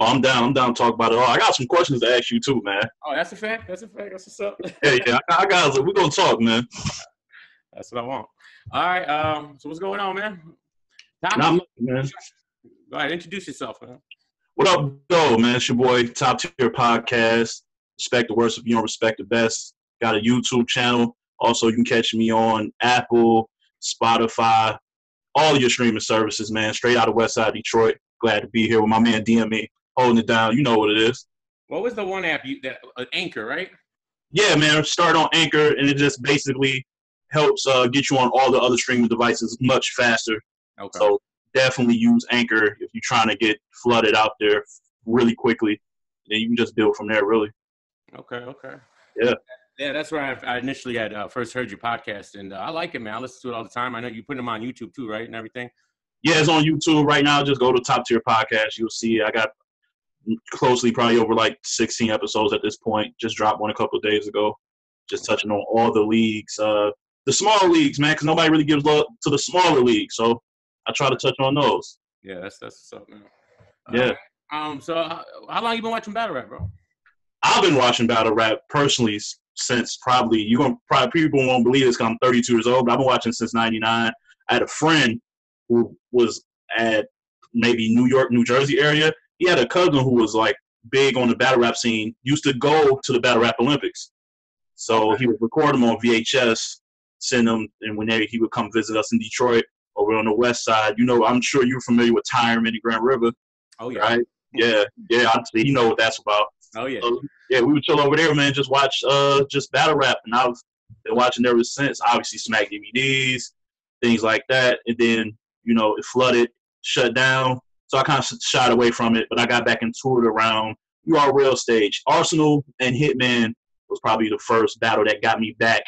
Oh, I'm down. I'm down to talk about it all. I got some questions to ask you too, man. Oh, that's a fact. That's a fact. That's what's up. Yeah. I got. We're gonna talk, man. That's what I want. All right. So what's going on, man? Not much, man. Go ahead. Introduce yourself, man. What up, though, man? It's your boy, Top Tier Podcast. Respect the worst if you don't respect the best. Got a YouTube channel. Also, you can catch me on Apple, Spotify, all your streaming services, man. Straight out of West Side Detroit. Glad to be here with my man DME, holding it down. You know what it is. What was the one app Anchor, right? Yeah, man. Start on Anchor, and it just basically helps get you on all the other streaming devices much faster. Okay. So definitely use Anchor if you're trying to get flooded out there really quickly. Then you can just build from there, really. Okay. Yeah. Yeah, that's where I initially had first heard your podcast, and I like it, man. I listen to it all the time. I know you put them on YouTube too, right, and everything? Yeah, it's on YouTube right now. Just go to Top Tier Podcast. You'll see I got closely probably over like 16 episodes at this point. Just dropped one a couple of days ago. Just touching on all the leagues. The smaller leagues, man, because nobody really gives love to the smaller leagues. So I try to touch on those. Yeah, that's what's up, man. Yeah. So how long you been watching battle rap, bro? I've been watching battle rap personally since probably people won't believe this because I'm 32 years old, but I've been watching since '99. I had a friend who was at maybe New York, New Jersey area. He had a cousin who was like big on the battle rap scene. Used to go to the battle rap Olympics, so he would record them on VHS, send them, and whenever he would come visit us in Detroit over on the west side. You know, I'm sure you're familiar with Tyron and Grand River. Oh yeah. Right? Yeah. Honestly, you know what that's about. Oh yeah. So, yeah, we would chill over there, man. Just watch just battle rap, and I've been watching ever since. Obviously, Smack DVDs, things like that, and then it flooded, shut down. So I kind of shied away from it, but I got back into it around URL stage. Arsenal and Hitman was probably the first battle that got me back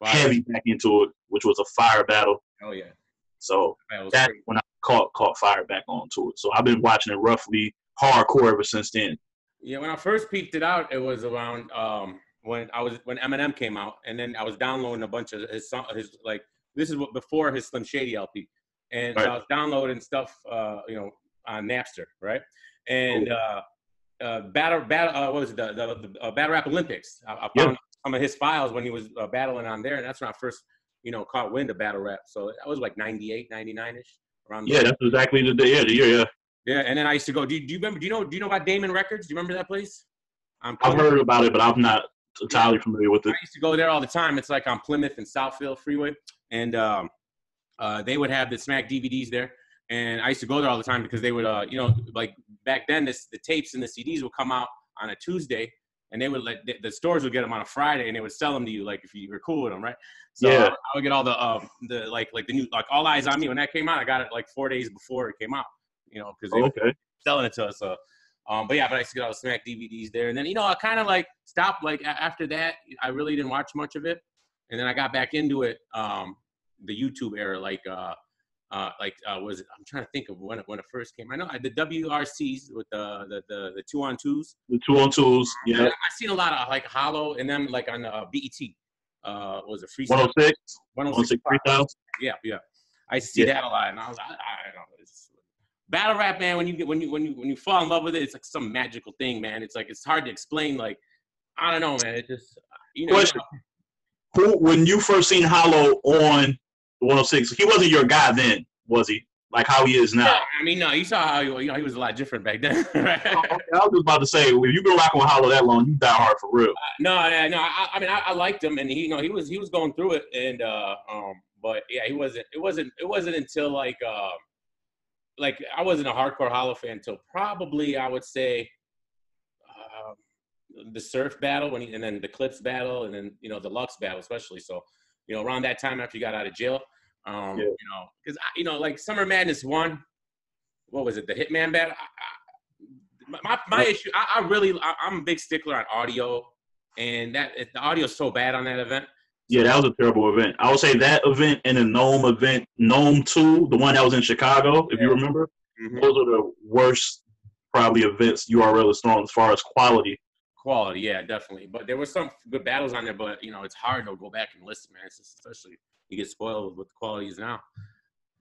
heavy back into it, which was a fire battle. Oh yeah. So that's when I caught fire back onto it. So I've been watching it roughly hardcore ever since then. Yeah, when I first peeped it out, it was around when Eminem came out, and then I was downloading a bunch of his like this is before his Slim Shady LP, and so I was downloading stuff on Napster, right? And battle what was it, the Battle Rap Olympics? I found some of his files when he was battling on there, and that's when I first caught wind of battle rap. So that was like 98, 99-ish around. Yeah, that's exactly the year. Yeah. Yeah, and then I used to go. Do you remember? Do you know about Damon Records? Do you remember that place? I've heard about it, but I'm not entirely familiar with it. I used to go there all the time. It's like on Plymouth and Southfield Freeway, and they would have the Smack DVDs there. And I used to go there all the time because they would, like back then, the tapes and the CDs would come out on a Tuesday, and they would the stores would get them on a Friday, and they would sell them to you like if you were cool with them, right? So I would get all the new All Eyes on Me when that came out. I got it like 4 days before it came out. Because they were selling it to us. So, but I used to get all the Smack DVDs there. And then, I kind of like stopped. Like after that, I really didn't watch much of it. And then I got back into it, the YouTube era, was it? I'm trying to think of when it first came. I know the WRCs with the 2-on-2s. The 2-on-2s, yeah. I seen a lot of like Hollow and then like on BET. Was it Freestyle? 106? 106 Freestyle? Yeah. I used to see that a lot, and I was I don't know. Battle rap, man, when you fall in love with it, it's like some magical thing, man. It's like it's hard to explain. Like, I don't know, man. It just Question. When you first seen Hollow on the 106, he wasn't your guy then, was he? Like how he is now? Yeah, I mean, no, you saw how he was a lot different back then. Right? I was just about to say, if you've been rocking with Hollow that long, you die hard for real. No. I mean, I liked him, and he was going through it, and but yeah, it wasn't until like I wasn't a hardcore Hollow fan until probably I would say the Surf battle and then the Clips battle and then the Lux battle especially. So around that time after you got out of jail, because like Summer Madness 1, what was it? The Hitman battle. My issue, I'm a big stickler on audio, and the audio is so bad on that event. Yeah, that was a terrible event. I would say that event and the Gnome event, Gnome 2, the one that was in Chicago, if you remember, those are the worst probably events URL has thrown as far as quality. Quality, yeah, definitely. But there were some good battles on there, but, it's hard to go back and listen, man. Especially you get spoiled with what the quality is now.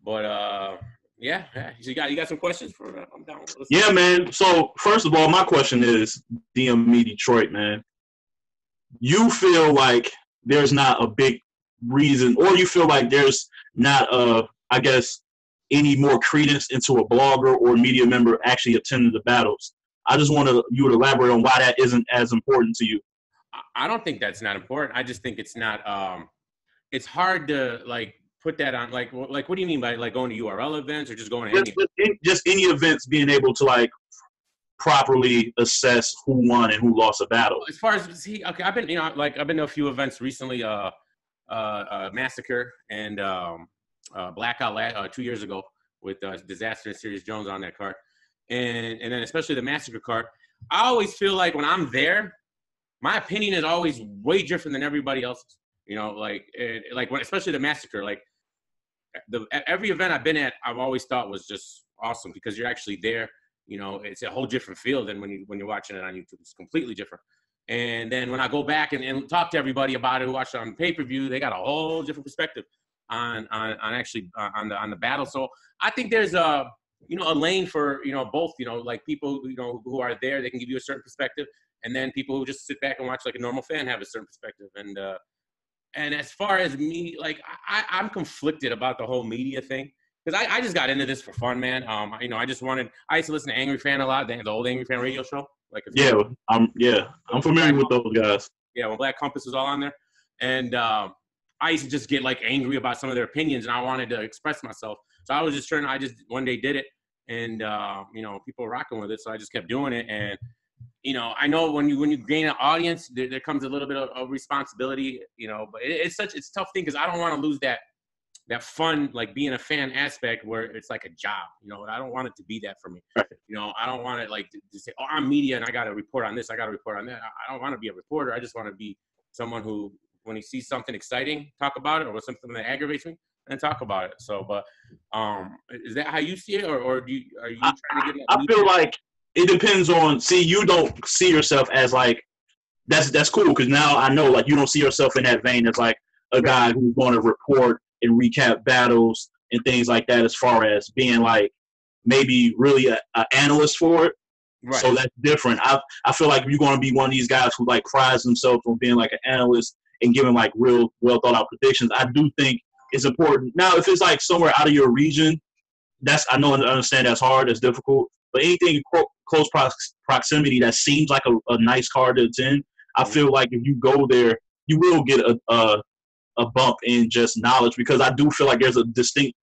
But, Yeah, yeah. So you got some questions for? I'm down. Yeah, man. So first of all, my question is DME Detroit, man. You feel like there's not a big reason, or you feel like there's not I guess, any more credence into a blogger or media member actually attending the battles. I just want you to elaborate on why that isn't as important to you. I don't think that's not important. I just think it's not. It's hard to like put that on. Like what do you mean by like going to URL events or just going to any? Just any events, being able to like properly assess who won and who lost a battle. As far as okay, I've been I've been to a few events recently. Massacre and Blackout 2 years ago with Disaster and Serious Jones on that card, and then especially the Massacre card. I always feel like when I'm there, my opinion is always way different than everybody else's. You know, like when especially the Massacre, like every event I've been at, I've always thought was just awesome because you're actually there. You know, it's a whole different feel than when you're watching it on YouTube. It's completely different. And then when I go back and talk to everybody about it who watched it on pay-per-view, they got a whole different perspective on the battle. So I think there's a lane for both, like people who are there, they can give you a certain perspective, and then people who just sit back and watch like a normal fan have a certain perspective. And as far as me, like I'm conflicted about the whole media thing. Because I just got into this for fun, man. I used to listen to Angry Fan a lot, the old Angry Fan radio show. I'm familiar with those guys. Yeah, when Black Compass was all on there. And I used to just get like angry about some of their opinions, and I wanted to express myself. So I just one day did it, and people were rocking with it, so I just kept doing it. And I know when you gain an audience, there comes a little bit of responsibility, but it's a tough thing because I don't want to lose that fun, like being a fan aspect where it's like a job, I don't want it to be that for me. Right. I don't want it like to say, oh, I'm media and I got to report on this, I got to report on that. I don't want to be a reporter. I just want to be someone who, when he sees something exciting, talk about it, or something that aggravates me, and talk about it. So, but is that how you see it, or are you trying to get? I feel like it depends on. See, you don't see yourself as like that's cool because now I know like you don't see yourself in that vein as like a guy who's going to report and recap battles and things like that, as far as being like maybe really an analyst for it. Right. So that's different. I feel like you're going to be one of these guys who like prides themselves on being like an analyst and giving like real well thought out predictions. I do think it's important. Now, if it's like somewhere out of your region, I know and understand that's hard, that's difficult. But anything in close proximity that seems like a nice card to attend, I feel like if you go there, you will get a bump in just knowledge, because I do feel like there's a distinct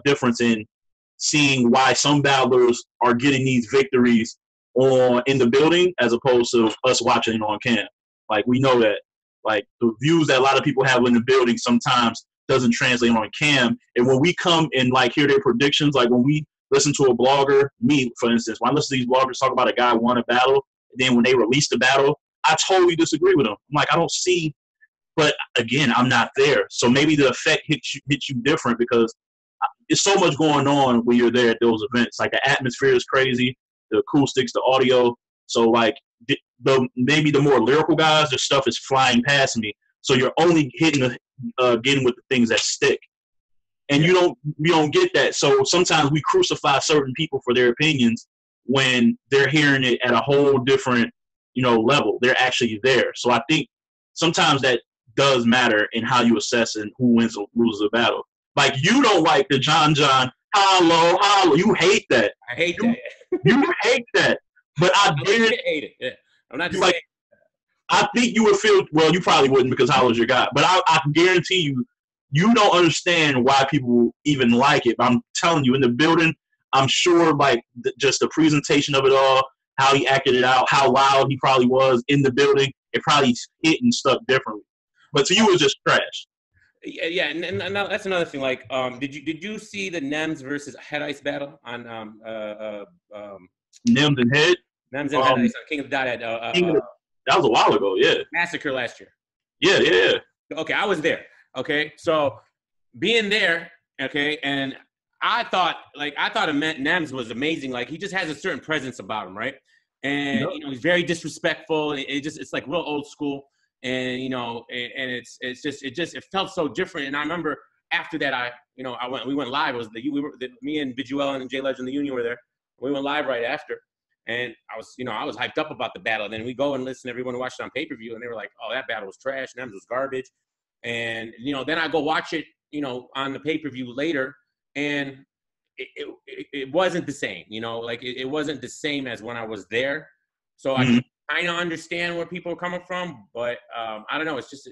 difference in seeing why some battlers are getting these victories in the building as opposed to us watching on cam. Like we know that like the views that a lot of people have in the building sometimes doesn't translate on cam. And when we come and like hear their predictions, like when we listen to a blogger, me for instance, when I listen to these bloggers talk about a guy won a battle, and then when they release the battle, I totally disagree with them. I'm like, I don't see. But again, I'm not there. So maybe the effect hits you different because there's so much going on when you're there at those events. Like the atmosphere is crazy, the acoustics, the audio. So like maybe the more lyrical guys, their stuff is flying past me. So you're only getting with the things that stick. And you don't get that. So sometimes we crucify certain people for their opinions when they're hearing it at a whole different, level. They're actually there. So I think sometimes that does matter in how you assess and who wins or loses a battle. Like you don't like the John holla. You hate that. I hate that. You hate that. But I did hate it. Yeah. I'm not just like. saying. I think you would feel well. You probably wouldn't because Holla's your guy. But I guarantee you don't understand why people even like it. But I'm telling you, in the building, I'm sure like just the presentation of it all, how he acted it out, how loud he probably was in the building, it probably hit and stuck differently. But to you, it was just trash. Yeah, and that's another thing. Like, did you see the Nems versus Head Ice battle on Nems and Head? Nems and Head Ice on King of the Dot at that was a while ago, yeah. Massacre last year. Yeah. Okay, I was there. Okay, so being there, okay, and I thought Nems was amazing. Like he just has a certain presence about him, right? And he's very disrespectful. It's like real old school. And and it felt so different. And I remember after that, we went live. It was me and Viduel and Jay Legend, the Union were there. We went live right after. And I was hyped up about the battle. And then we go and listen to everyone who watched it on pay-per-view, and they were like, oh, that battle was trash, and that was garbage. And, then I go watch it, on the pay-per-view later, and it wasn't the same, it wasn't the same as when I was there. So I kind of understand where people are coming from, but I don't know. It's just a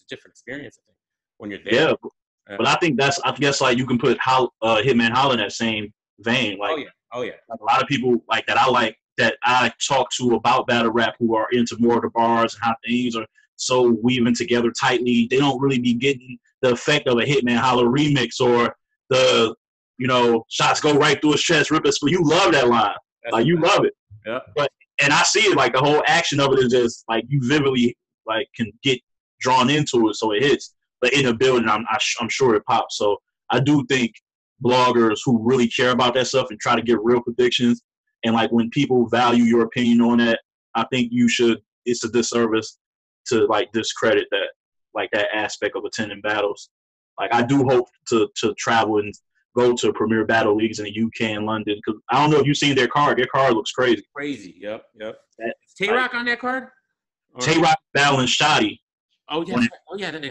different experience, I think, when you're there. Yeah, but I guess like you can put Hitman Holla in that same vein. Like, oh yeah. Like a lot of people that I talk to about battle rap who are into more of the bars and how things are so weaving together tightly. They don't really be getting the effect of a Hitman Holla remix or the shots go right through his chest, rip it. You love that line, you love it. Yeah. And I see it like the whole action of it is just like you vividly like can get drawn into it, so it hits. But in the building, I'm sure it pops. So I do think bloggers who really care about that stuff and try to get real predictions, and like when people value your opinion on that, I think it's a disservice to like discredit that aspect of attending battles. Like I do hope to travel and go to premier battle leagues in the UK and London, because I don't know if you've seen their card. Their card looks crazy. Crazy. Yep. Is Tay-Rock on that card? Tay-Rock battling Shotty. Oh yes.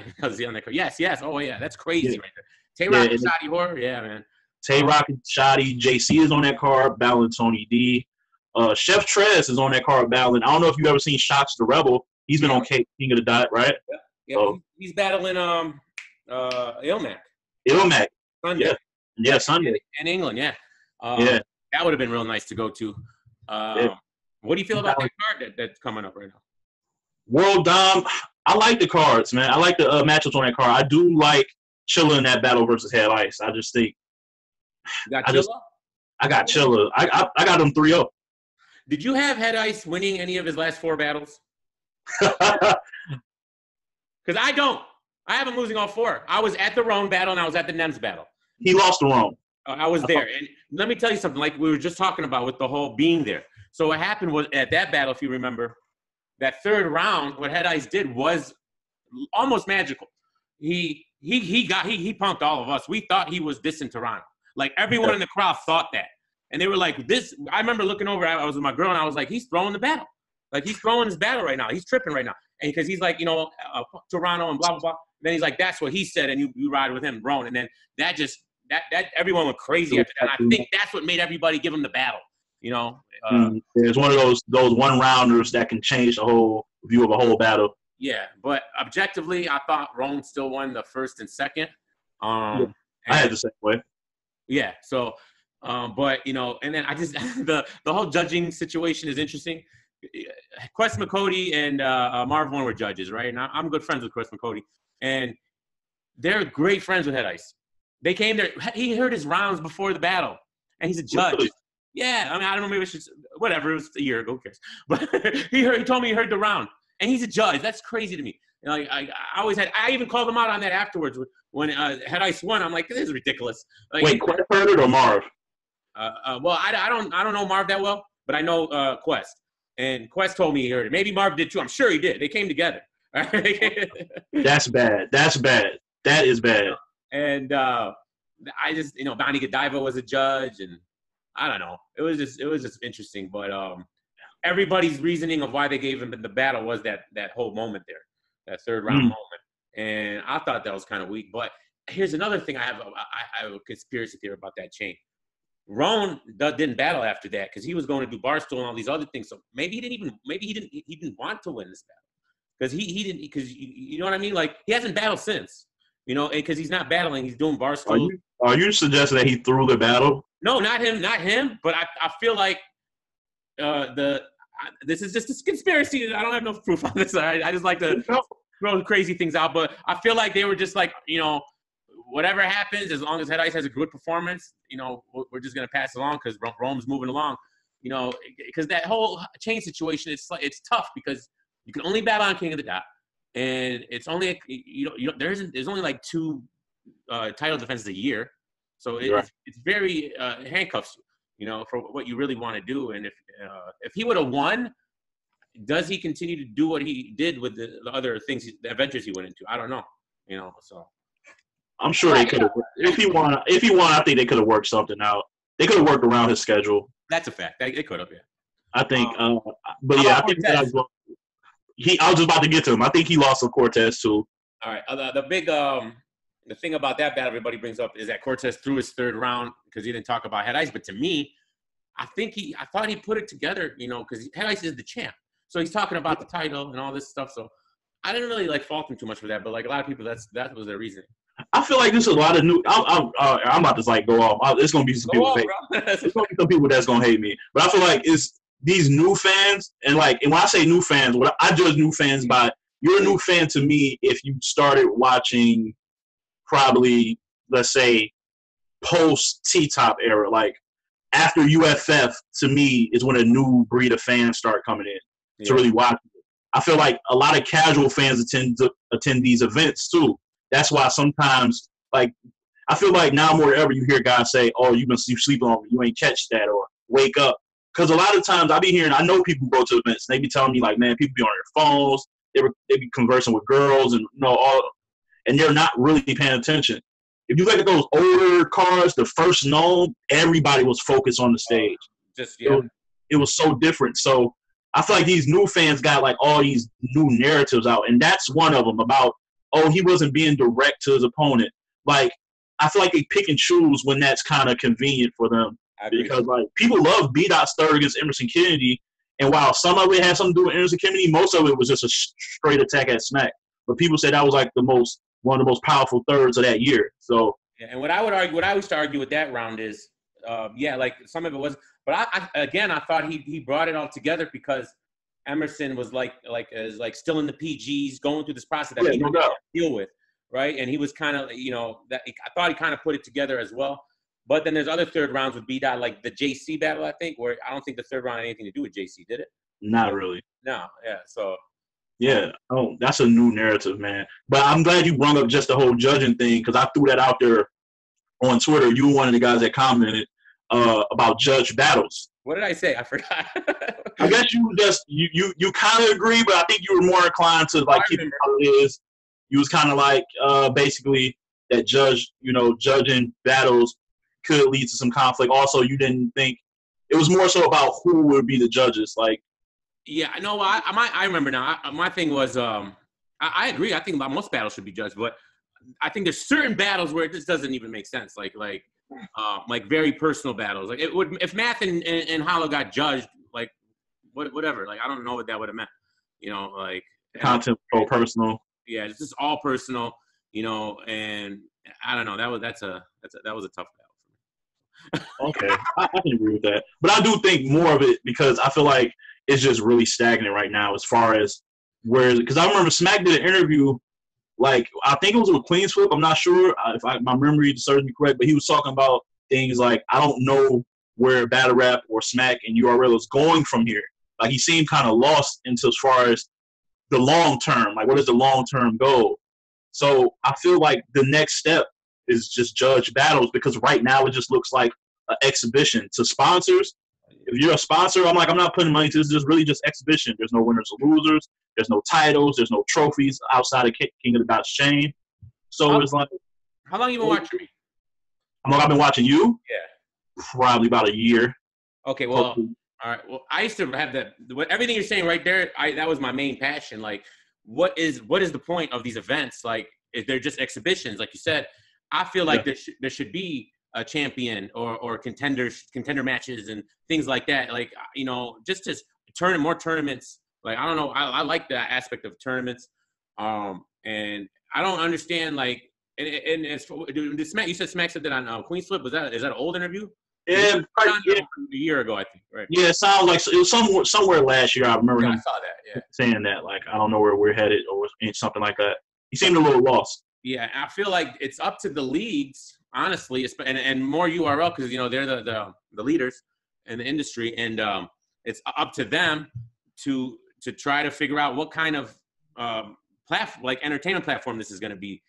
Because he's on that card. Yes. Oh yeah, that's crazy right there. Tay-Rock and Shotty Horror. Yeah, man. Tay-Rock and Shotty. JC is on that card battling Tony D. Chef Trez is on that card battling. I don't know if you've ever seen Shots the Rebel. He's been on King of the Dot, right? Yeah. He's battling Ilmac. Sunday. Yeah, Sunday. In England, yeah. Yeah. That would have been real nice to go to. What do you feel about that card that's coming up right now? World Dom, I like the cards, man. I like the matchups on that card. I do like Chilla in that battle versus Head Ice. I just think. You got Chilla? I got Chilla. I got him 3-0. Did you have Head Ice winning any of his last 4 battles? Because I don't. I have him losing all 4. I was at the Roan battle and I was at the Nems battle. He lost the Roan. I was there. And let me tell you something, like we were just talking about with the whole being there. So what happened was at that battle, if you remember, that third round, what Head Ice did was almost magical. He punked all of us. We thought he was dissing Toronto. Like everyone in the crowd thought that. And they were like, this, I remember looking over, I was with my girl and I was like, he's throwing the battle. Like he's throwing his battle right now. He's tripping right now. And because he's like, Toronto and blah, blah, blah. Then he's like, that's what he said. And you ride with him, Roan. And then that everyone went crazy after that. And I think that's what made everybody give him the battle. It's one of those one rounders that can change the whole view of a whole battle. Yeah, but objectively, I thought Roan still won the first and second. I had the same way. Yeah. So, but and then I just the whole judging situation is interesting. Quest McCody and Marv One were judges, right? And I'm good friends with Quest McCody, and they're great friends with Head Ice. They came there. He heard his rounds before the battle, and he's a judge. Really? Yeah, I mean, I don't know, maybe it's whatever. It was a year ago, who cares? But he told me he heard the round, and he's a judge. That's crazy to me. I even called him out on that afterwards when Head Ice won. I'm like, this is ridiculous. Like, wait, Quest heard it or Marv? Well, I don't know Marv that well, but I know Quest, and Quest told me he heard it. Maybe Marv did too. I'm sure he did. They came together. That's bad. That is bad. And I just, Donnie Godiva was a judge, and I don't know. It was just interesting. But everybody's reasoning of why they gave him the battle was that whole moment there, that third round moment. And I thought that was kind of weak. But here's another thing I have a conspiracy theory about that chain. Roan didn't battle after that because he was going to do Barstool and all these other things. So maybe he didn't want to win this battle because he didn't, because you know what I mean? Like he hasn't battled since. Because he's not battling, he's doing Barstool. Are you suggesting that he threw the battle? No, not him. But I feel like this is just a conspiracy. I don't have no proof on this. I just like to throw crazy things out. But I feel like they were just like, whatever happens, as long as Head Ice has a good performance, we're just gonna pass along because Rome's moving along. Because that whole chain situation, it's tough because you can only battle on King of the Dot. And it's only there's only like 2 title defenses a year, so it's very handcuffs you, for what you really want to do. And if he would have won, does he continue to do what he did with the other things, the adventures he went into? I don't know, So I'm sure they could have. If he won, I think they could have worked something out. They could have worked around his schedule. That's a fact. They could have, yeah. I think, but yeah, I think I was just about to get to him. I think he lost to Cortez too. All right. The thing about that battle everybody brings up is that Cortez threw his third round because he didn't talk about Head Ice. But to me, I thought he put it together, because Head Ice is the champ. So he's talking about the title and all this stuff. So I didn't really fault him too much for that. But a lot of people, that was their reasoning. I feel like there's a lot of new. I'm about to go off. There's gonna be some people. There's gonna be some people that's gonna hate me. But I feel like it's these new fans, and when I say new fans, what I judge new fans by. You're a new fan to me if you started watching, probably, let's say, post T-Top era. Like after UFF, to me, is when a new breed of fans start coming in to really watch it. I feel like a lot of casual fans attend these events too. That's why sometimes, I feel like now more than ever you hear guys say, "Oh, you sleeping on me, you ain't catch that," or "Wake up." Because a lot of times I know people go to events and they be telling me man, people be on their phones, they be conversing with girls and and they're not really paying attention. If you look at those older cars, the first known, everybody was focused on the stage. It was so different. So I feel like these new fans got all these new narratives out, and that's one of them about. Oh, he wasn't being direct to his opponent. I feel like they pick and choose when that's kind of convenient for them. Because, people love B-Dot's third against Emerson Kennedy. And while some of it had something to do with Emerson Kennedy, most of it was just a straight attack at Smack. But people said that was, one of the most powerful thirds of that year. So, yeah, and what I used to argue with that round is, some of it was. But I thought he brought it all together because Emerson was still in the PGs, going through this process that he didn't deal with, right? And he was kind of, I thought he kind of put it together as well. But then there's other third rounds with B-Dot, like the JC battle, I think, where I don't think the third round had anything to do with JC, did it? Not really. No, yeah. So. Yeah. Oh, that's a new narrative, man. But I'm glad you brought up just the whole judging thing because I threw that out there on Twitter. You were one of the guys that commented about judge battles. What did I say? I forgot. I guess you kind of agree, but I think you were more inclined to keep it how it is. You was kind of basically that judging battles could lead to some conflict. Also, you didn't think it was more so about who would be the judges. Yeah, I know. I remember now. My thing was, I agree. I think most battles should be judged, but I think there's certain battles where it just doesn't even make sense. Like very personal battles. It would if Math and Hollow got judged. Whatever. I don't know what that would have meant. Content so personal. Yeah, it's just all personal. And I don't know. That was a tough battle for me. Okay, I can agree with that. But I do think more of it because I feel like it's just really stagnant right now as far as because I remember Smack did an interview. I think it was with Queen's Flip. I'm not sure if my memory serves me correct, but he was talking about things I don't know where Battle Rap or Smack and URL is going from here. He seemed kind of lost into as far as the long term. What is the long term goal? So I feel like the next step is just judge battles because right now it just looks like an exhibition to sponsors. If you're a sponsor, I'm not putting money to this. It's really just exhibition. There's no winners or losers. There's no titles. There's no trophies outside of King of the Dot's chain. So it's how long you been watching me? How long I've been watching you? Yeah. Probably about a year. Okay, well, hopefully. All right. Well, I used to have that. Everything you're saying right there, that was my main passion. What is the point of these events? If they're just exhibitions, like you said, I feel like there should be a champion or contender matches and things like that. Just more tournaments. I don't know. I like that aspect of tournaments. And I don't understand and it's Smack. You said Smack said that on Queen's Flip. Is that an old interview? Yeah, a year ago, I think. Right. Yeah, it sounds like it was somewhere last year. I remember him I saw that. Yeah, saying that. I don't know where we're headed or something like that. He seemed a little lost. Yeah, I feel like it's up to the leagues, honestly, and more URL because they're the leaders in the industry, and it's up to them to try to figure out what kind of entertainment platform this is going to be.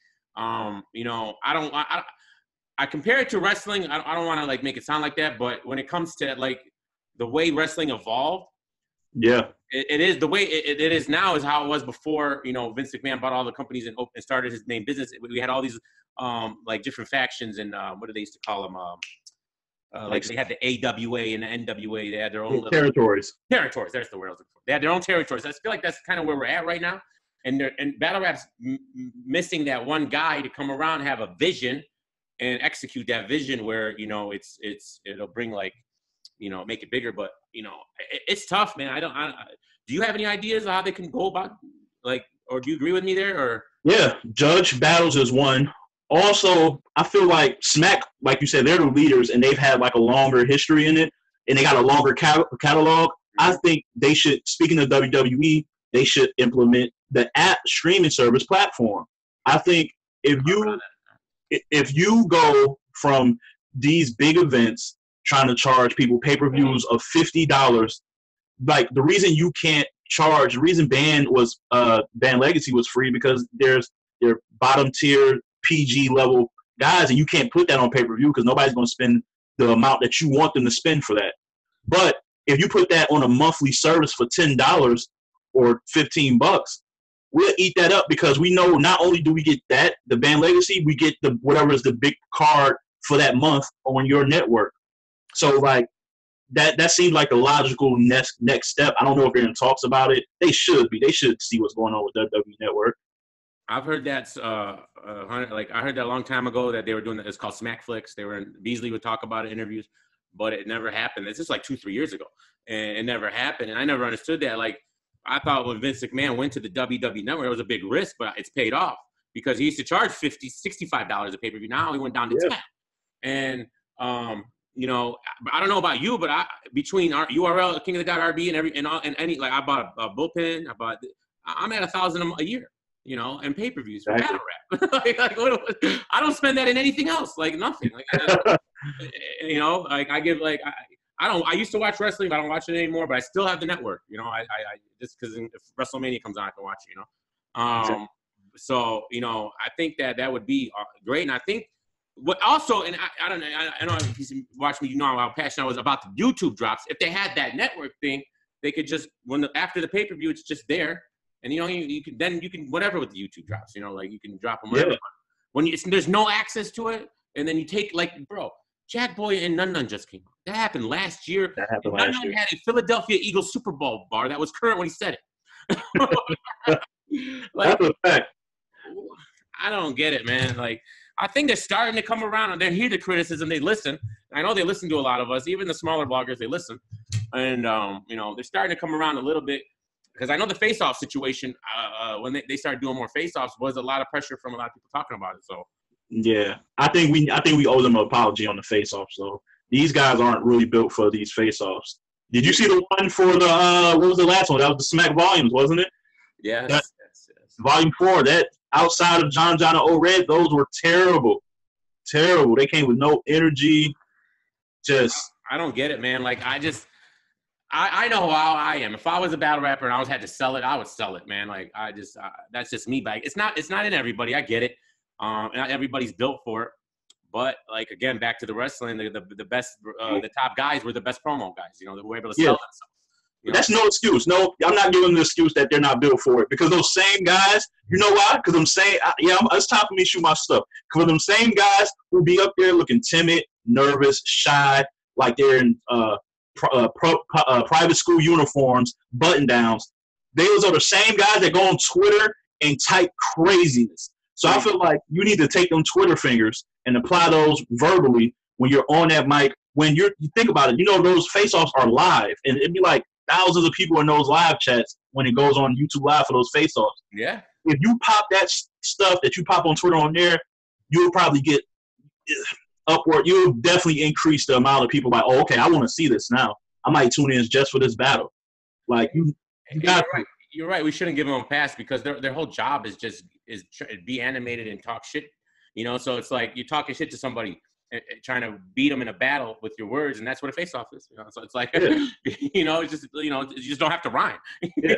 I compare it to wrestling. I don't want to make it sound like that, but when it comes to the way wrestling evolved, yeah, It is the way it is now is how it was before. Vince McMahon bought all the companies and started his main business. We had all these like different factions and what do they used to call them? Like they had the AWA and the NWA. They had their own territories. Territories. That's the word I was looking for. They had their own territories. I feel like that's kind of where we're at right now. And battle rap's missing that one guy to come around, have a vision, and execute that vision. Where it'll bring like make it bigger. But it's tough, man. Do you have any ideas of how they can go about or do you agree with me there? Or yeah, Judge Battles is one. Also, I feel like Smack, like you said, they're the leaders, and they've had like a longer history in it, and they got a longer catalog. I think they should, speaking of WWE, they should implement the app streaming service platform. I think if you go from these big events trying to charge people pay-per-views of $50, like the reason you can't charge, the reason Band Legacy was free because there's their bottom tier PG level guys, and you can't put that on pay-per-view because nobody's going to spend the amount that you want them to spend for that. But if you put that on a monthly service for $10 or $15, we'll eat that up because we know not only do we get that, the Band Legacy, we get the whatever is the big card for that month on your network. So like that seems like the logical next step. I don't know if they're in talks about it. They should be. They should see what's going on with WWE Network. I've heard that. I heard that a long time ago that they were doing that. It's called Smackflix. Beasley would talk about it in interviews, but it never happened. It's just like 2-3 years ago, and it never happened. And I never understood that. Like I thought when Vince McMahon went to the WWE Network, it was a big risk, but it's paid off because he used to charge $50, $65 a pay-per-view. Now he went down to 10. And I don't know about you, but between our URL, King of the God RB, and any like I bought a bullpen. I'm at $1,000 a year. And pay-per-views for battle rap. I don't spend that in anything else. Like nothing. I used to watch wrestling, but I don't watch it anymore. But I still have the network. I just because if WrestleMania comes on, I can watch it. So I think that would be great, and I think what also, and I don't know if you watch me, how passionate I was about the YouTube drops. If they had that network thing, they could just after the pay-per-view, it's just there. And you can whatever with the YouTube drops, like you can drop them wherever. When there's no access to it, and then you take Jack Boy and Nun Nun just came out. That happened last year. Nun Nun had a Philadelphia Eagles Super Bowl bar that was current when he said it. That's a fact. I don't get it, man. I think they're starting to come around, and they hear the criticism. They listen. I know they listen to a lot of us, even the smaller bloggers. They listen, and they're starting to come around a little bit. Because I know the face-off situation, when they started doing more face-offs, was a lot of pressure from a lot of people talking about it. So, yeah, I think we owe them an apology on the face-offs. So these guys aren't really built for these face-offs. Did you see the one for the what was the last one? That was the Smack Volumes, wasn't it? Yes. Yes. Volume 4. That outside of John and O-Red, those were terrible. They came with no energy. I don't get it, man. I know how I am. If I was a battle rapper and I had to sell it, I would sell it, man. That's just me. But it's not in everybody. I get it. Not everybody's built for it. But again, back to the wrestling, the best, the top guys were the best promo guys. They were able to sell themselves. That's no excuse. No, I'm not giving them the excuse that they're not built for it because those same guys. You know why? Because I'm saying, it's time for me to shoot my stuff. Because them same guys will be up there looking timid, nervous, shy, like they're in private school uniforms, button downs. Those are the same guys that go on Twitter and type craziness. So I feel like you need to take them Twitter fingers and apply those verbally when you're on that mic. When you think about it, those face-offs are live, and it'd be like thousands of people in those live chats when it goes on YouTube Live for those face-offs. Yeah. If you pop that stuff that you pop on Twitter on there, you'll probably get upward. You'll definitely increase the amount of people like, oh, okay, I want to see this now. I might tune in just for this battle. You're right. We shouldn't give them a pass because their whole job is be animated and talk shit. So it's like you're talking shit to somebody trying to beat them in a battle with your words, and that's what a face-off is. So it's like, it's just, you just don't have to rhyme. Yeah.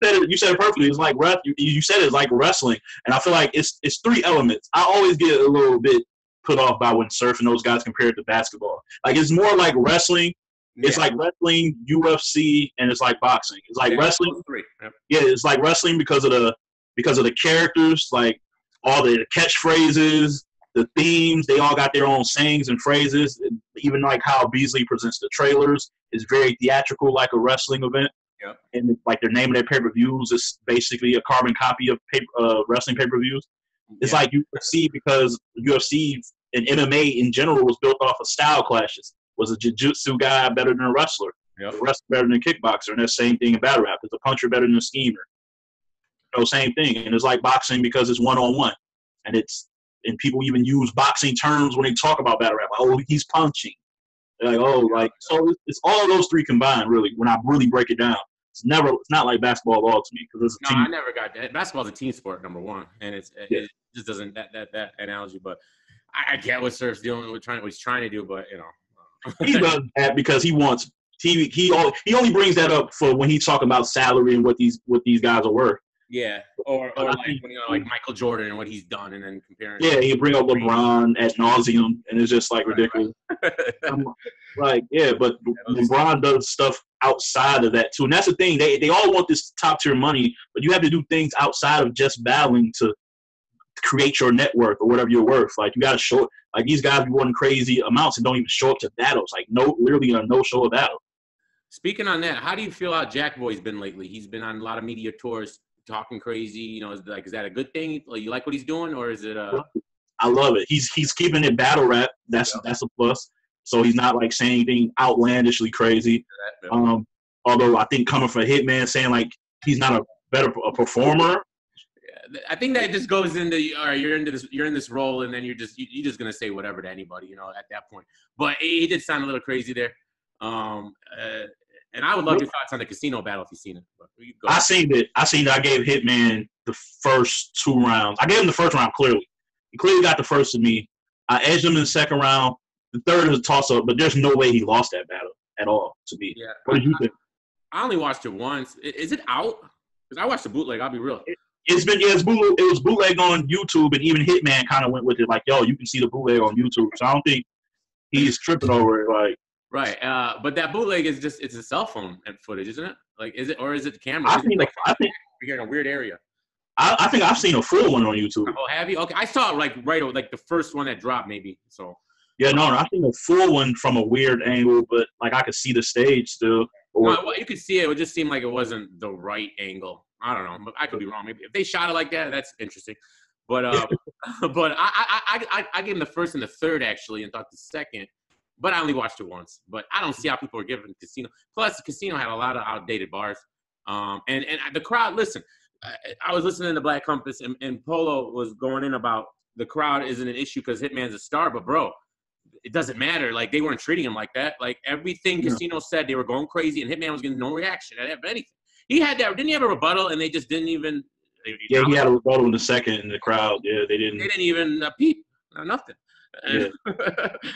You said it perfectly. It's like you said it's like wrestling, and I feel like it's 3 elements. I always get a little bit put off by when Surf and those guys compare it to basketball. It's more like wrestling It's like wrestling, UFC, and it's like boxing. It's like wrestling. Yep. Yeah, it's like wrestling because of the characters, like all the catchphrases, the themes. They all got their own sayings and phrases. Even like how Beasley presents the trailers is very theatrical, like a wrestling event. Yep. And like their name of their pay-per-views is basically a carbon copy of wrestling pay-per-views. It's like UFC because UFC and MMA in general was built off of style clashes. Was a jiu-jitsu guy better than a wrestler? Yep. A wrestler better than a kickboxer? And that's the same thing in battle rap. Is a puncher better than a schemer? Same thing. And it's like boxing because it's one-on-one. And people even use boxing terms when they talk about battle rap. Like, oh, he's punching. They're like, so it's all of those three combined, really, when I really break it down. It's not like basketball at all to me because it's a team. I never got that. Basketball's a team sport, number one, and it just doesn't that analogy. But I get what Surf's doing, what he's trying to do, but he does that because he wants TV. He only brings that up for when he's talking about salary and what these guys are worth. Yeah, or like when like Michael Jordan and what he's done, and then comparing. Yeah, he bring up LeBron ad nauseum, and it's just like ridiculous. Right. But LeBron does stuff outside of that too, and that's the thing. They all want this top tier money, but you have to do things outside of just battling to create your net worth or whatever you're worth. Like you got to show. Like these guys be wanting crazy amounts and don't even show up to battles. Like literally a no-show battle. Speaking on that, how do you feel how Jack Boy's been lately? He's been on a lot of media tours, talking crazy. Is that a good thing? Like, you like what he's doing, or is it? I love it. He's keeping it battle rap. That's a plus. So he's not like saying anything outlandishly crazy. Although I think coming from Hitman, saying like he's not a performer. I think that just goes into all right. You're in this role, and then you're just gonna say whatever to anybody, at that point. But he did sound a little crazy there. And I would love your thoughts on the casino battle if you've seen it. I seen it. I gave Hitman the first 2 rounds. I gave him the first round clearly. He clearly got the first to me. I edged him in the second round. The third is a toss-up, but there's no way he lost that battle at all to me. Yeah. What did you think? I only watched it once. Is it out? Because I watched the bootleg. I'll be real. It was bootleg on YouTube, and even Hitman kind of went with it like, yo, you can see the bootleg on YouTube. So I don't think he's tripping over it. Like, right, but that bootleg is it's a cell phone footage, isn't it? Like, is it the camera? I think you're in a weird area. I think I've seen a full one on YouTube. Oh, have you? Okay, I saw it like the first one that dropped, maybe. So. Yeah, no, I've seen a full one from a weird angle, but like I could see the stage still. Well, you could see it. It would just seem like it wasn't the right angle. I don't know. I could be wrong. Maybe if they shot it like that, that's interesting. But but I gave him the first and the third actually, and thought the second. But I only watched it once. But I don't see how people are giving Casino. Plus, the Casino had a lot of outdated bars. And the crowd. Listen, I was listening to Black Compass, and Polo was going in about the crowd isn't an issue because Hitman's a star. But bro, it doesn't matter. Like, they weren't treating him like that. Like, everything Casino said, they were going crazy, and Hitman was getting no reaction at anything. He had that. Didn't he have a rebuttal, and they just didn't even? Yeah, he had a rebuttal in the second in the crowd. Yeah, they didn't. They didn't even peep. Nothing. Yeah.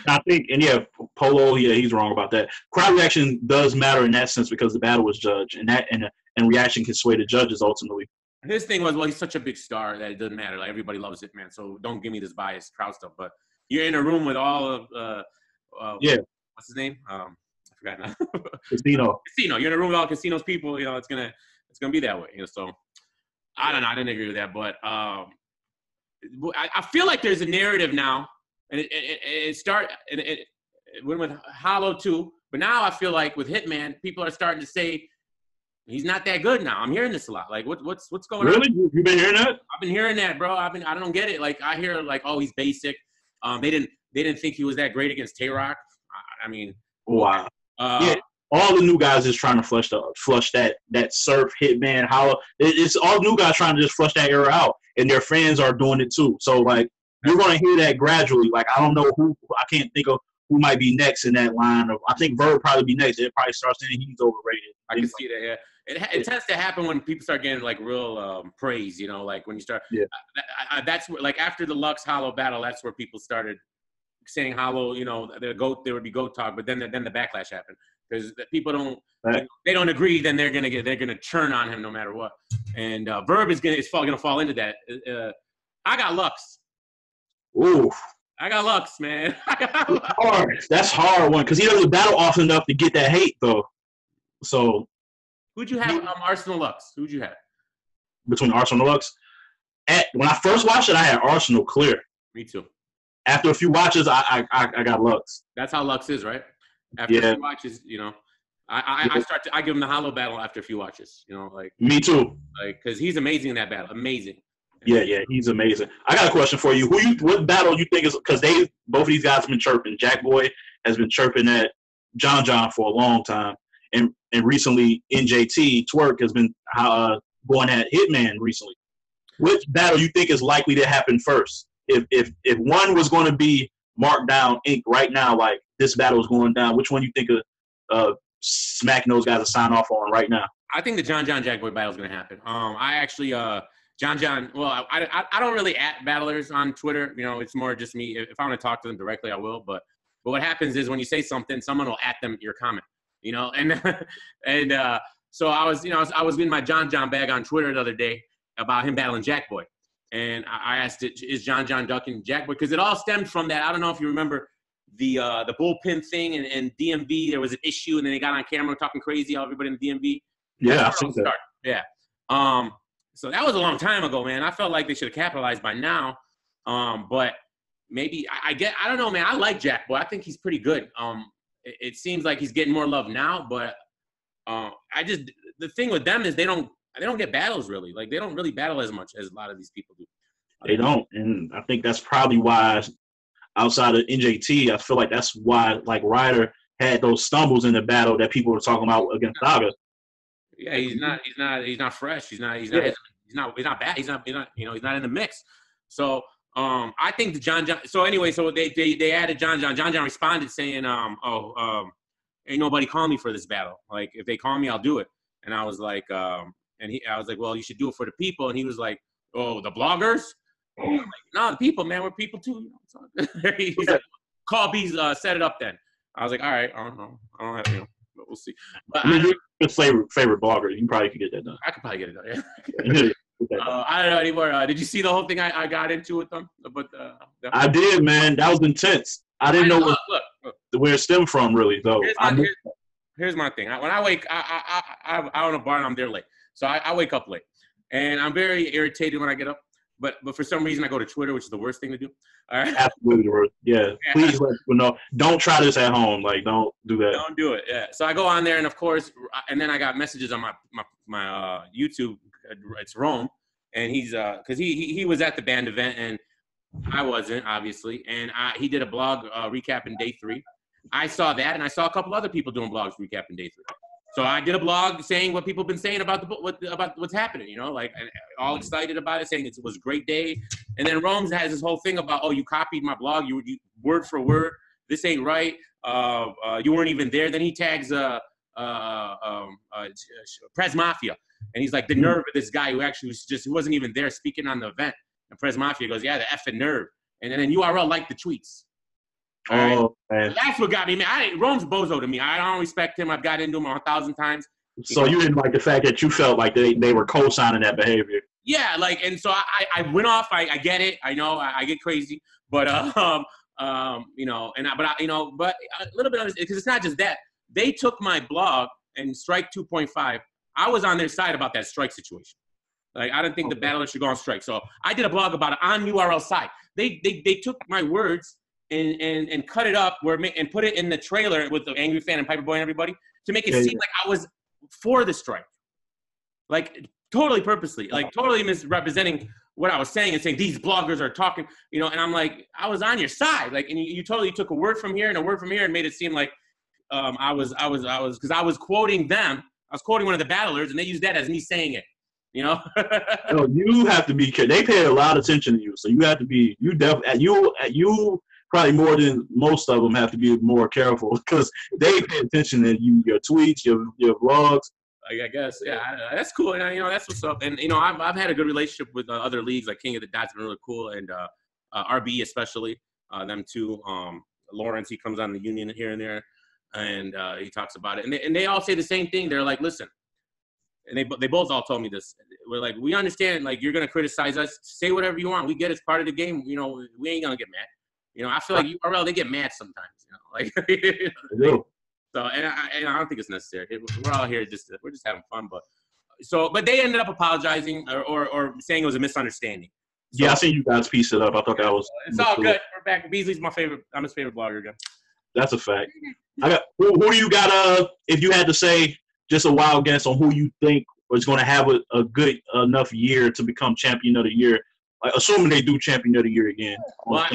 I think, and Polo, he's wrong about that. Crowd reaction does matter in that sense because the battle was judged, and reaction can sway the judges ultimately. His thing was, well, he's such a big star that it doesn't matter. Like, everybody loves Hitman, so don't give me this biased crowd stuff. But you're in a room with all of what's his name? I forgot now. Casino. You're in a room with all Casino's people. It's gonna be that way. So I don't know. I didn't agree with that, but I feel like there's a narrative now, and it went with Hollow too. But now I feel like with Hitman, people are starting to say he's not that good now. I'm hearing this a lot. Like, what's going on? Really? You've been hearing that? I've been hearing that, bro. I don't get it. Like, I hear like, oh, he's basic. They didn't think he was that great against Tay-Rock. I mean, wow. All the new guys is trying to flush that Surf, Hitman, Hollow. It's all new guys trying to just flush that era out, and their fans are doing it too. So like, you're gonna hear that gradually. Like, I don't know who. I can't think of who might be next in that line. I think Verb probably be next. It probably starts saying he's overrated. I can see that. Yeah. It tends to happen when people start getting like real praise, like when you start. Yeah. That's where, like, after the Lux Hollow battle, that's where people started saying Hollow. There would be GOAT talk, but then the backlash happened because people don't agree. Then they're gonna churn on him no matter what. And Verb is gonna fall into that. I got Lux. Ooh. I got Lux, man. I got Lux. Hard. That's hard one because he doesn't battle often enough to get that hate though. So Who'd you have? Arsenal Lux. Who'd you have? between Arsenal and Lux, when I first watched it, I had Arsenal clear. Me too. After a few watches, I got Lux. That's how Lux is, right? After a few watches, you know, I give him the hollow battle after a few watches, you know, like me too, like because he's amazing in that battle, amazing. Yeah, he's amazing. I got a question for you. What battle you think is because both of these guys have been chirping. Jack Boy has been chirping at John for a long time, and recently NJT Twerk has been going at Hitman recently. Which battle you think is likely to happen first? If one was going to be marked down ink right now, like this battle is going down, which one you think of smacking those guys to sign off on right now? I think the John Jack Boy battle is going to happen. I actually John. Well, I don't really at battlers on Twitter. You know, it's more just me. If I want to talk to them directly, I will. But what happens is when you say something, someone will at them your comment. You know, and so I was in my John bag on Twitter the other day about him battling Jack Boy, and I asked it, is John ducking Jack Boy? Because it all stemmed from that. I don't know if you remember the bullpen thing and DMV. There was an issue, and then they got on camera talking crazy about everybody in the DMV. Yeah, I think that. Yeah. So that was a long time ago, man. I felt like they should have capitalized by now. But maybe I don't know, man. I like Jack Boy. I think he's pretty good. It seems like he's getting more love now, but the thing with them is they don't get battles really. Like they don't really battle as much as a lot of these people do. They don't, and I think that's probably why outside of NJT, I feel like that's why like Ryder had those stumbles in the battle that people were talking about against Saga. Yeah, he's not fresh. He's not bad. He's not he's not in the mix. So I think the John. So anyway, so they added John. John responded saying, ain't nobody call me for this battle. Like if they call me, I'll do it. And I was like, I was like, well, you should do it for the people. And he was like, oh, the bloggers? I'm like, no, the people, man, we're people too. You know, he's like, call B's, set it up then. I was like, all right, I don't know. I don't have, but we'll see. But you're his favorite blogger. You probably could get that done. I could probably get it done, yeah. I don't know anymore. Did you see the whole thing I got into with them? But I did, man. That was intense. I didn't know where it stemmed from, really, though. Here's my thing. When I wake, I own a bar and I'm there late. So I wake up late. And I'm very irritated when I get up. But for some reason, I go to Twitter, which is the worst thing to do. All right? Absolutely the worst. Yeah. Please let people know. Don't try this at home. Like, don't do that. Don't do it. Yeah. So I go on there, and, of course, and then I got messages on my YouTube. It's Rome. And he's because he was at the band event, and I wasn't, obviously. And he did a blog recapping day 3. I saw that, and I saw a couple other people doing blogs recapping day 3. So I did a blog saying what people have been saying about what's happening, you know, like all excited about it, saying it was a great day. And then Rome's has this whole thing about, oh, you copied my blog, you word for word, this ain't right. You weren't even there. Then he tags Prez Mafia, and he's like, the nerve of this guy who actually who wasn't even there speaking on the event. And Prez Mafia goes, yeah, the effing nerve. And then URL liked the tweets. Oh, man. That's what got me, man. Rome's bozo to me. I don't respect him. I've got into him 1,000 times. So you didn't like the fact that you felt like they were co-signing that behavior. Yeah, like, and so I went off. I get it. I know I get crazy, but you know, but a little bit of it, because it's not just that. They took my blog and strike 2.5. I was on their side about that strike situation. Like, I didn't think the battler should go on strike. So I did a blog about it on URL side. They took my words and cut it up and put it in the trailer with the Angry Fan and Piper Boy and everybody to make it seem like I was for the strike. Like, totally purposely. Like, totally misrepresenting what I was saying and saying these bloggers are talking, you know, and I'm like, I was on your side. Like, and you totally took a word from here and a word from here and made it seem like I was because I was quoting them. I was quoting one of the battlers, and they used that as me saying it. You know? No, you have to be careful. They pay a lot of attention to you, so you have to be. You probably more than most of them have to be more careful because they pay attention to you, your tweets, your vlogs. I guess, yeah, that's cool. And, you know, that's what's up. And, you know, I've had a good relationship with other leagues, like King of the Dots, been really cool, and RB especially, them too. Lawrence, he comes on the Union here and there, and he talks about it. And they all say the same thing. They're like, listen, and they both all told me this. We're like, we understand, like, you're going to criticize us. Say whatever you want. We get it's part of the game. You know, we ain't going to get mad. You know, I feel like URL, they get mad sometimes, you know, like, so, and I don't think it's necessary. We're all here we're just having fun, but they ended up apologizing or saying it was a misunderstanding. So, yeah, I seen you guys piece it up. I thought that was. It's all good. We're back. Beasley's I'm his favorite blogger again. That's a fact. Who do you got? If you had to say just a wild guess on who you think is going to have a good enough year to become champion of the year, like, assuming they do champion of the year again. Well,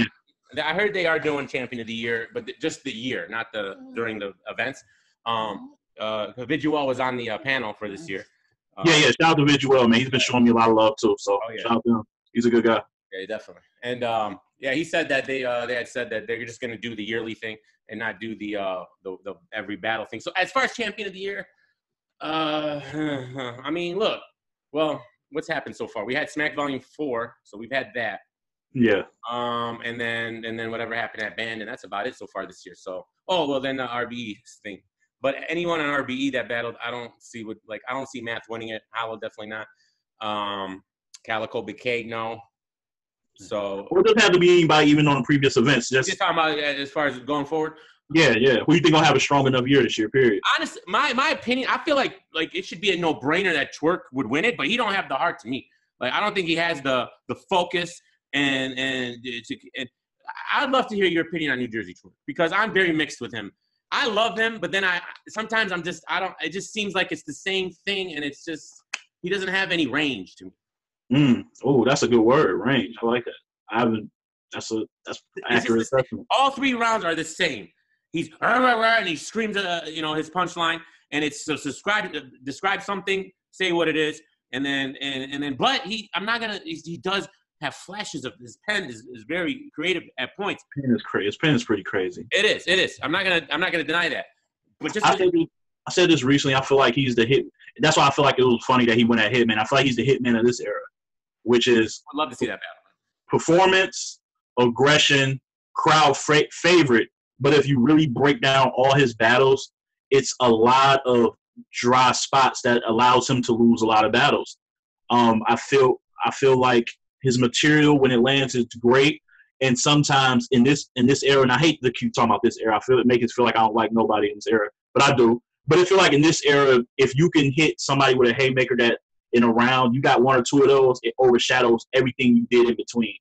I heard they are doing champion of the year, but just the year, not during the events. Vidual was on the panel for this year. Yeah. Shout out to Vidual, man. He's been showing me a lot of love too. So shout out to him. He's a good guy. Yeah, definitely. And he said that they had said that they're just going to do the yearly thing and not do the every battle thing. So as far as champion of the year, I mean, look, well, what's happened so far? We had Smack Volume 4, so we've had that. Yeah. And then whatever happened at Band, and that's about it so far this year. So, then the RBE thing. But anyone on RBE that battled, I don't see Math winning it. Hollow definitely not. Calico BK, no. So it doesn't have to be anybody even on the previous events. Just talking about as far as going forward. Yeah. Who do you think gonna have a strong enough year this year? Period. Honestly, my opinion, I feel like it should be a no-brainer that Twerk would win it, but he don't have the heart to me. Like, I don't think he has the focus and I'd love to hear your opinion on New Jersey Twerk, because I'm very mixed with him. I love him, but then sometimes it just seems like it's the same thing, and it's just he doesn't have any range to me. Oh, that's a good word, range. I like that. That's accurate assessment. All 3 rounds are the same. He's and he screams his punchline, and it's to describe something, say what it is, and then but he does have flashes of his pen is very creative at points. His pen is pretty crazy. It is. I'm not gonna deny that. But just I said this recently. I feel like he's the hit. That's why I feel like it was funny that he went at Hitman. I feel like he's the Hitman of this era, which is. I'd love to see that battle. Performance, aggression, crowd favorite. But if you really break down all his battles, it's a lot of dry spots that allows him to lose a lot of battles. I feel like his material when it lands is great, and sometimes in this era, and I hate to keep talking about this era, it makes it feel like I don't like nobody in this era, but I do. But I feel like in this era, if you can hit somebody with a haymaker that in a round, you got 1 or 2 of those, it overshadows everything you did in between.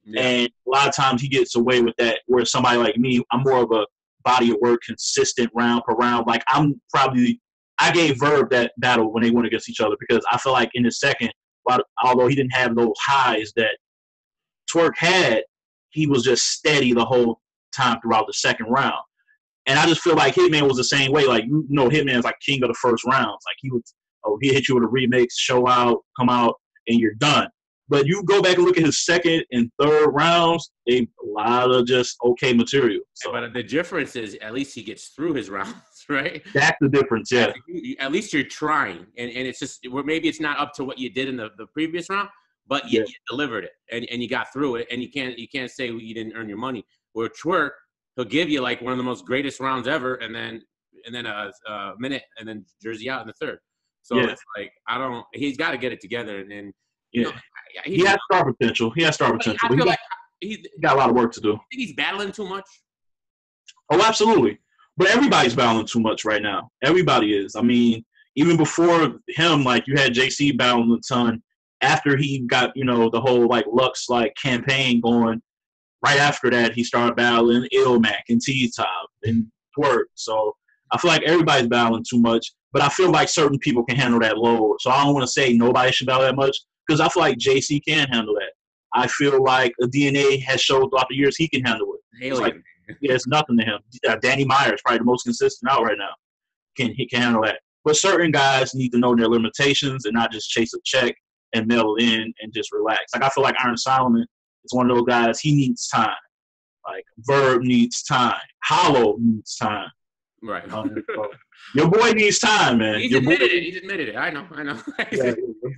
Yeah. And a lot of times he gets away with that, where somebody like me, I'm more of a body of work, consistent round per round. Like I gave Verb that battle when they went against each other, because I feel like in the second, although he didn't have those highs that Twerk had, he was just steady the whole time throughout the second round. And I just feel like Hitman was the same way. Like, Hitman's like king of the first rounds. Like, he hit you with a remix, show out, come out, and you're done. But you go back and look at his second and third rounds, a lot of just okay material. So, but the difference is at least he gets through his rounds, right? That's the difference, yeah. At least you're trying. And it's just, maybe it's not up to what you did in the previous round, but you delivered it and you got through it. And you can't say you didn't earn your money. Where Twerk, he'll give you like one of the most greatest rounds ever, and then a minute, and then Jersey out in the third. So it's like, he's got to get it together. And he has star potential. He got a lot of work to do. I think he's battling too much. Oh, absolutely. But everybody's battling too much right now. Everybody is. I mean, even before him, like, you had JC battling a ton. After he got, the whole like Lux like campaign going, right after that he started battling Ilmac and T-Top and Twerk. So I feel like everybody's battling too much. But I feel like certain people can handle that load. So I don't want to say nobody should battle that much, because I feel like JC can handle that. I feel like a DNA has showed throughout the years he can handle it. It's like, it's nothing to him. Danny Myers, probably the most consistent out right now. He can handle that. But certain guys need to know their limitations and not just chase a check and mail it in and just relax. Like, I feel like Iron Solomon is one of those guys, he needs time. Like, Verb needs time. Hollow needs time. Right. Your boy needs time, man. He's admitted it. I know.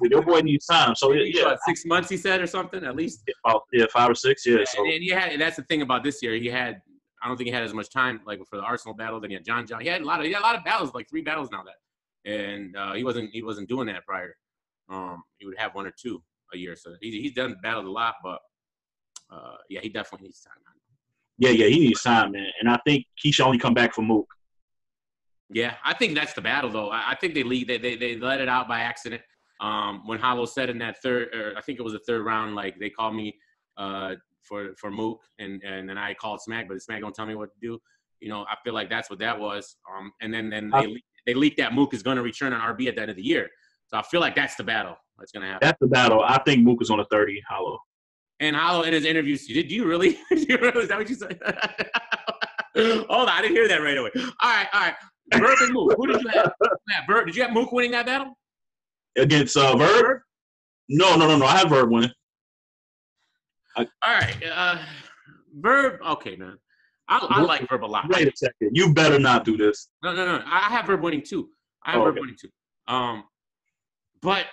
Your boy needs time. So, 6 months, he said, or something, at least? 5 or 6, yeah. So. And that's the thing about this year. I don't think he had as much time, like, for the Arsenal battle. Then he had John. He had a lot of battles, like 3 battles now. And he wasn't doing that prior. He would have 1 or 2 a year. So he's battled a lot, but he definitely needs time. Yeah, he needs time, man. And I think he should only come back for Mook. Yeah, I think that's the battle, though. I think they let it out by accident. When Hollow said in that third, or I think it was the third round, like they called me for Mook, and then I called Smack, but Smack don't tell me what to do. You know, I feel like that's what that was. And then they leaked that Mook is going to return on RB at the end of the year. So I feel like that's the battle that's going to happen. That's the battle. I think Mook is on a 30, Hollow. And Hollow in his interviews, did you really? Is that what you said? Hold on, I didn't hear that right away. All right. Verb and Mook. Who did you have? Verb. Did you have Mook winning that battle? Against Verb? No. I have Verb winning. All right. Verb. Okay, man. I like Verb a lot. Wait a second. You better not do this. No. I have Verb winning too. Verb winning too. But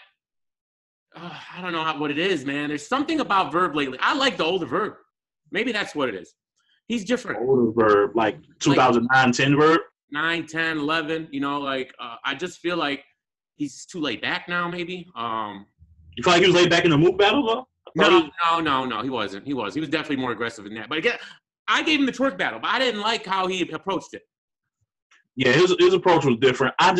I don't know what it is, man. There's something about Verb lately. I like the older Verb. Maybe that's what it is. He's different. Older Verb, like 2009, 10 Verb? 9, 10, 11. You know, like I just feel like he's too laid back now, maybe. You feel like he was laid back in the Mook battle, though? No, he wasn't. He was definitely more aggressive than that. But again, I gave him the twerk battle, but I didn't like how he approached it. Yeah, his approach was different. I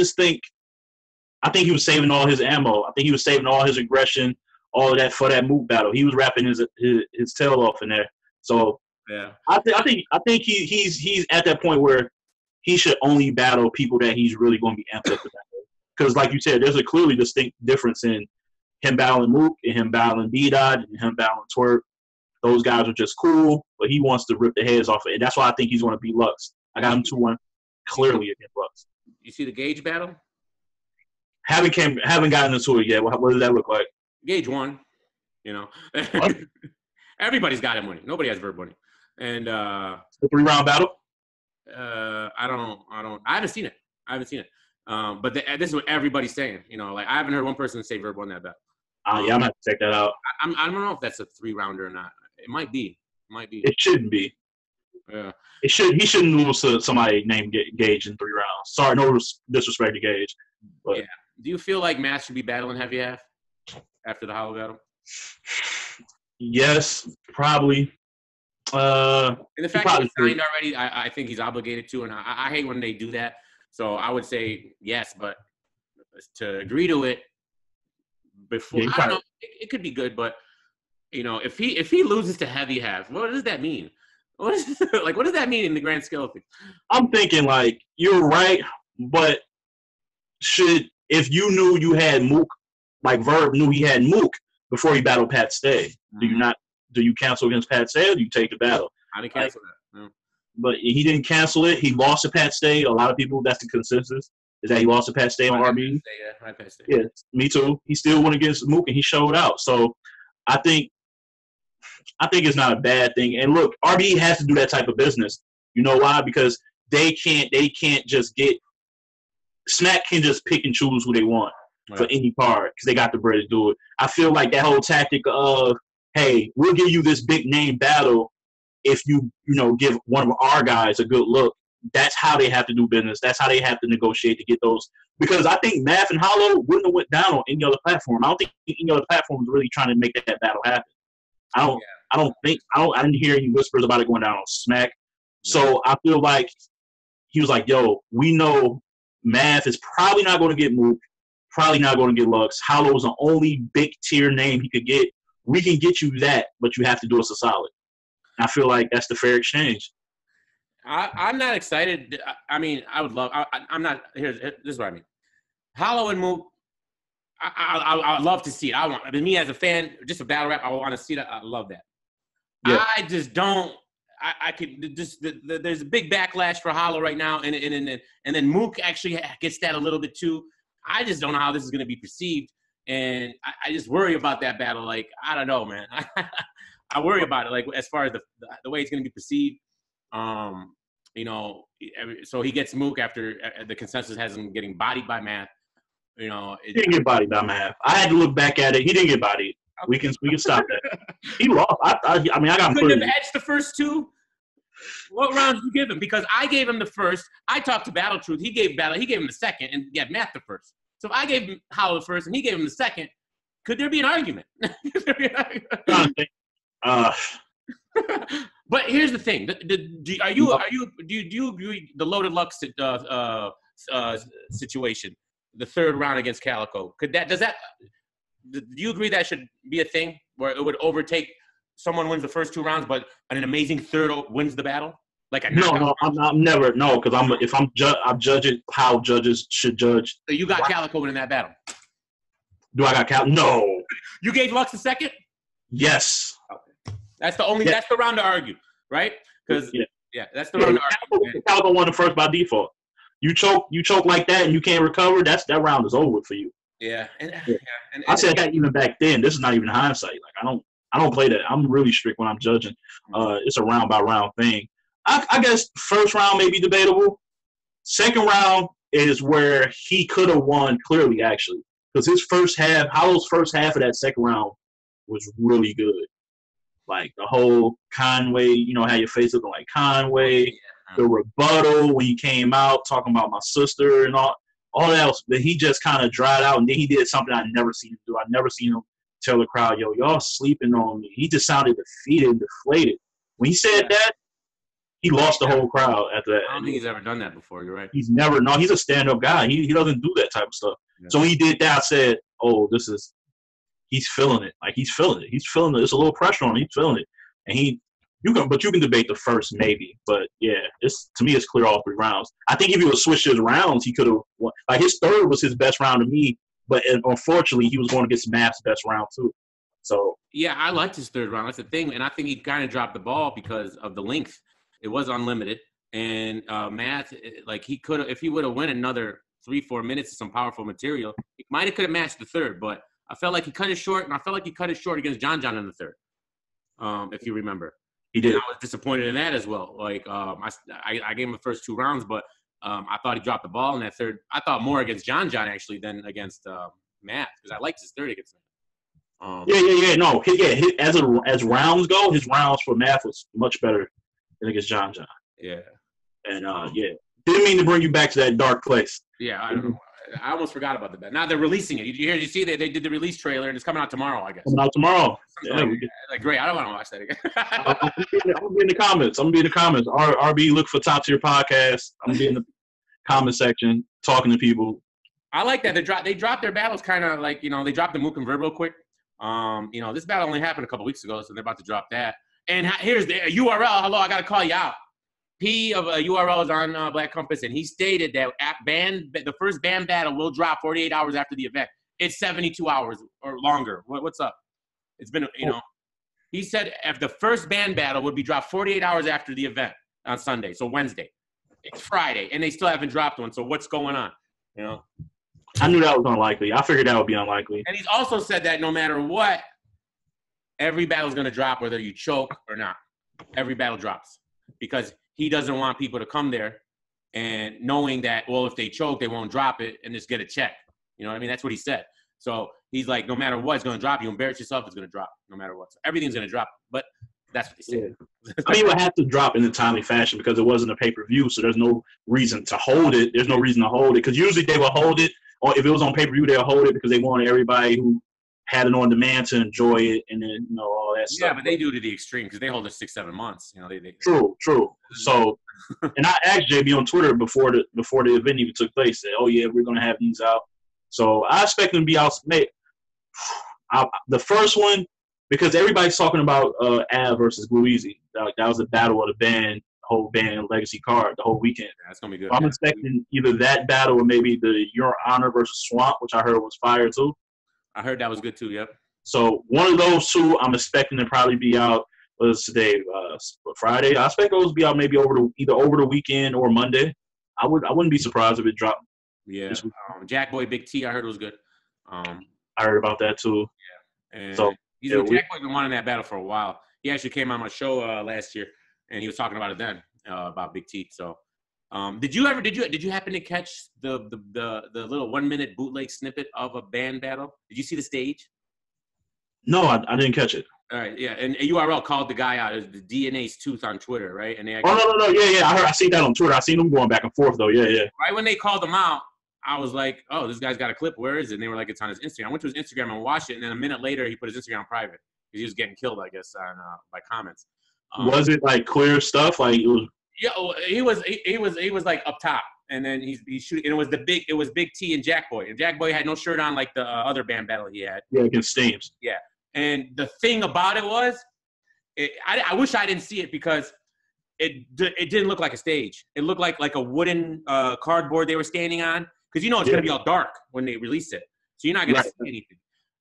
think he was saving all his ammo. I think he was saving all his aggression, all of that for that Mook battle. He was rapping his tail off in there. So yeah, I think he's at that point where he should only battle people that he's really going to be amped up to battle. Because like you said, there's a clearly distinct difference in him battling Mook and him battling B-Dot and him battling Twerk. Those guys are just cool, but he wants to rip the heads off it. And that's why I think he's going to beat Lux. I got him 2-1 clearly against Lux. You see the Gage battle? Haven't gotten into it yet. What does that look like? Gage won. You know, everybody's got him winning. Nobody has Verb winning. And the 3-round battle. I haven't seen it. But this is what everybody's saying. You know, like I haven't heard one person say Verb won that battle. Yeah, I'm gonna have to check that out. I don't know if that's a 3-rounder or not. It might be. It shouldn't be. Yeah. He shouldn't lose to somebody named Gage in 3 rounds. Sorry, no disrespect to Gage. But. Yeah. Do you feel like Matt should be battling Heavy Half after the Hollow battle? Yes, probably. And the fact that he's signed already, I think he's obligated to, and I hate when they do that. So I would say yes, but to agree to it before, I don't know, it could be good, but you know, if he loses to Heavy Half, what does that mean? What does that mean in the grand scale of things? I'm thinking like you're right, but if you knew you had Mook, like Verb knew he had Mook before he battled Pat Stay, do you cancel against Pat Stay or do you take the battle? I didn't cancel that. No. But he didn't cancel it. He lost to Pat Stay. A lot of people, that's the consensus, is that he lost to Pat Stay on RB. Pat Stay. Yeah, me too. He still went against Mook and he showed out. So I think it's not a bad thing. And look, RB has to do that type of business. You know why? Because they can't just get Smack can just pick and choose who they want for any card because they got the bread to do it. I feel like that whole tactic of, hey, we'll give you this big name battle if you give one of our guys a good look. That's how they have to do business. That's how they have to negotiate to get those. Because I think Math and Hollow wouldn't have went down on any other platform. I don't think any other platform was really trying to make that battle happen. I didn't hear any whispers about it going down on Smack. So I feel like he was like, yo, we know Math is probably not going to get Mook, probably not going to get Lux. Hollow is the only big tier name he could get. We can get you that, but you have to do us a solid. I feel like that's the fair exchange. I'm not excited. I mean, I would love. I'm not. This is what I mean. Hollow and Mook. I love to see it. Me as a fan, just a battle rap, I want to see that. I love that. Yeah. I just don't. I could just. There's a big backlash for Hollow right now, and then Mook actually gets that a little bit too. I just don't know how this is going to be perceived, and I just worry about that battle. Like I don't know, man. I worry about it. Like as far as the way it's going to be perceived. So he gets Mook after the consensus has him getting bodied by Math. He didn't get bodied by Math. I had to look back at it. He didn't get bodied. We can stop that. He lost. I mean, I got him. Couldn't have edged the first two. What round did you give him? Because I gave him the first. I talked to Battle Truth. He gave him the second, and yeah, Math the first. So if I gave him Hollow the first, and he gave him the second, could there be an argument? But here's the thing: do you agree the Loaded Lux situation, the third round against Calico? Do you agree that should be a thing where it would overtake someone wins the first 2 rounds, but an amazing third wins the battle? Like a knockout? No, I'm never because I'm judging how judges should judge. So you got Calico winning that battle. Do I got Cal? No. You gave Lux a second? Yes. Okay. That's the round to argue, right? Because that's the round to argue. Calico won the first by default. You choke like that and you can't recover. That round is over for you. Yeah. And I said that even back then. This is not even hindsight. Like I don't play that. I'm really strict when I'm judging. It's a round by round thing. I guess first round may be debatable. Second round is where he could have won clearly, actually, because his first half, Hollow's first half of that second round was really good. Like the whole Conway, how your face looking like Conway, the rebuttal when he came out talking about my sister and all that else. But he just kind of dried out, and then he did something I never seen him do. I never seen him tell the crowd, "Yo, y'all sleeping on me." He just sounded defeated and deflated. When he said that, he lost the whole crowd after that. I don't think he's ever done that before. You're right. He's a stand-up guy. He doesn't do that type of stuff. Yeah. So when he did that, I said, "Oh, he's feeling it. Like he's feeling it. He's feeling it. There's a little pressure on him. He's feeling it." And you can debate the first maybe, but yeah, to me it's clear all 3 rounds. I think if he would switch his rounds, he could have won. Like his third was his best round to me, but unfortunately he was going against Math's best round too. So yeah, I liked his third round. That's the thing, and I think he kind of dropped the ball because of the length. It was unlimited, and Math, like he could have, if he would have won another 3-4 minutes of some powerful material, he might have could have matched the third. But I felt like he cut it short, and I felt like he cut it short against John in the third. If you remember, he did. And I was disappointed in that as well. Like I gave him the first 2 rounds, but I thought he dropped the ball in that third. I thought more against John actually than against Math because I liked his third against him. No, as rounds go, his rounds for Math was much better than against John. Yeah. And didn't mean to bring you back to that dark place. Yeah, I don't know. I almost forgot about the bet. Now they're releasing it. You see they did the release trailer and it's coming out tomorrow, I guess. Coming out tomorrow. Like great. I don't want to watch that again. I'm gonna be in the comments. RB, look for Top Tier Podcast. I'm gonna be in the comment section talking to people. I like that. They dropped their battles kind of like, they dropped the Mook and Verb real quick. This battle only happened a couple weeks ago, so they're about to drop that. And here's the URL. Hello, I got to call you out. P of URL is on Black Compass, and he stated that the first band battle will drop 48 hours after the event. It's 72 hours or longer. What's up? It's been, he said if the first band battle would be dropped 48 hours after the event on Sunday, so Wednesday. It's Friday, and they still haven't dropped one, so what's going on? I knew that was unlikely. I figured that would be unlikely. And he's also said that no matter what, every battle's going to drop whether you choke or not. Every battle drops because he doesn't want people to come there and knowing that, well, if they choke, they won't drop it and just get a check. You know what I mean? That's what he said. So he's like, no matter what, it's going to drop. You embarrass yourself, it's going to drop no matter what. So everything's going to drop. But that's what he said. Yeah. I mean, it would have to drop in a timely fashion because it wasn't a pay-per-view, so there's no reason to hold it. There's no reason to hold it because usually they will hold it, or if it was on pay-per-view, they'll hold it because they wanted everybody who had it on demand to enjoy it and then, all that stuff. Yeah, but they do it to the extreme because they hold it 6-7 months. True. So, and I asked JB on Twitter before the event even took place, said, "Oh yeah, we're gonna have these out." So I expect them to be out. The first one, because everybody's talking about Av versus Blue Easy. That was the battle of the whole band legacy card the whole weekend. Yeah, that's gonna be good. So I'm expecting either that battle or maybe the Your Honor versus Swamp, which I heard was fire too. I heard that was good too. Yep. So one of those two, I'm expecting to probably be out. Was today Friday? I expect those to be out maybe either over the weekend or Monday. I wouldn't be surprised if it dropped. Yeah. Jack Boy Big T, I heard was good. I heard about that too. Yeah. And so Jack Boy been wanting that battle for a while. He actually came on my show last year, and he was talking about it then about Big T. So. Did you happen to catch the little 1-minute bootleg snippet of a band battle? Did you see the stage? No, I didn't catch it. All right, yeah, and URL called the guy out as the DNA's Tooth on Twitter, right? And they no, yeah, I seen that on Twitter. I seen them going back and forth though, yeah. Right when they called him out, I was like, oh, this guy's got a clip. Where is it? And they were like, it's on his Instagram. I went to his Instagram and watched it, and then a minute later, he put his Instagram private because he was getting killed, I guess, by comments. Was it like clear stuff? Like it was. Yeah, he was like up top, and then he's shooting. And it was Big T and Jack Boy, and Jack Boy had no shirt on like the other band battle he had. Yeah, against Steams. Yeah, and the thing about it was, I wish I didn't see it because it didn't look like a stage. It looked like a wooden cardboard they were standing on, because it's gonna be all dark when they release it, so you're not gonna see anything.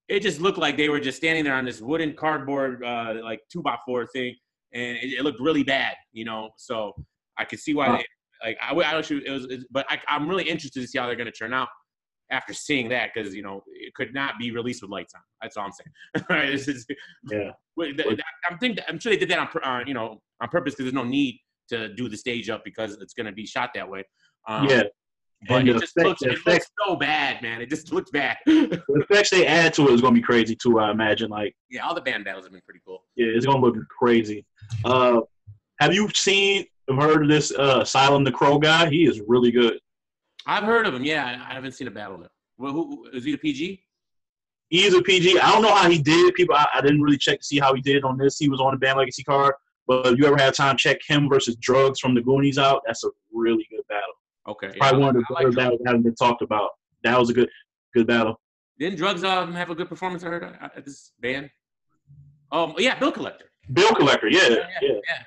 It just looked like they were just standing there on this wooden cardboard like 2x4 thing. And it looked really bad, So I could see why I'm really interested to see how they're going to turn out after seeing that, because it could not be released with lights on. That's all I'm saying. I'm sure they did that on purpose, because there's no need to do the stage up because it's going to be shot that way. But it looks so bad, man. It just looks bad. The effects they add to it is going to be crazy, too, I imagine. Like, yeah, all the band battles have been pretty cool. Yeah, it's going to look crazy. Have you heard of this Asylum the Crow guy? He is really good. I've heard of him, yeah. I haven't seen a battle though. Well, who is he, the PG? He's a PG. I don't know how he did. I didn't really check to see how he did on this. He was on the Band Legacy card. But if you ever had time, check him versus Drugs from the Goonies out. That's a really good battle. Okay. Probably one of the better battles that haven't been talked about. That was a good battle. Didn't Drugs have a good performance, I heard, at this band? Yeah, Bill Collector. Bill Collector, yeah.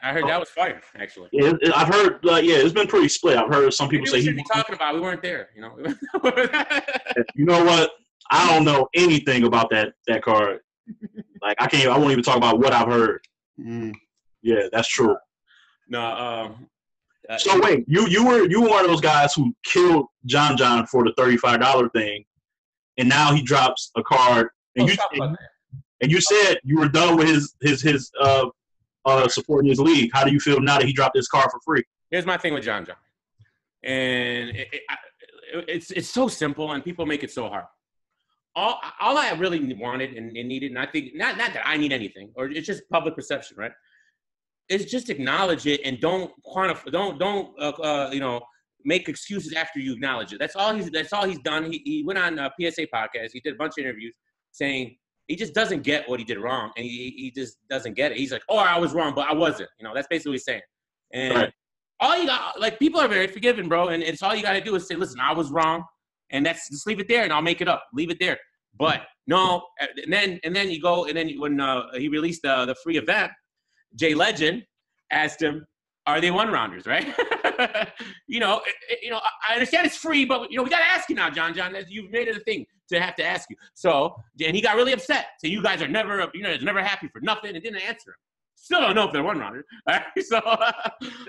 I heard that was fire, actually. Yeah, I've heard, it's been pretty split. I've heard some people say he was talking about. We weren't there, You know what? I don't know anything about that card. Like I won't even talk about what I've heard. Yeah, that's true. No. So wait, you were one of those guys who killed John for the $35 thing, and now he drops a card, and you said you were done with his supporting his league. How do you feel now that he dropped his card for free? Here's my thing with John, and it's so simple, and people make it so hard. All I really wanted and needed, and I think not that I need anything, or it's just public perception, right? Is just acknowledge it and don't quantify, don't make excuses after you acknowledge it. That's all he's done. He went on a PSA podcast. He did a bunch of interviews saying he just doesn't get what he did wrong, and he just doesn't get it. He's like, oh, I was wrong, but I wasn't. That's basically what he's saying. And all you got, like, people are very forgiving, bro, and it's all you got to do is say, listen, I was wrong, and just leave it there, and I'll make it up. Leave it there. But no, and then you go, and then when he released the free event, Jay Legend asked him, "Are they one-rounders?" Right? I understand it's free, but we got to ask you now, John. You've made it a thing to have to ask you. So, and he got really upset. So you guys are never happy for nothing, and didn't answer him. Still don't know if they're one-rounders. Right? So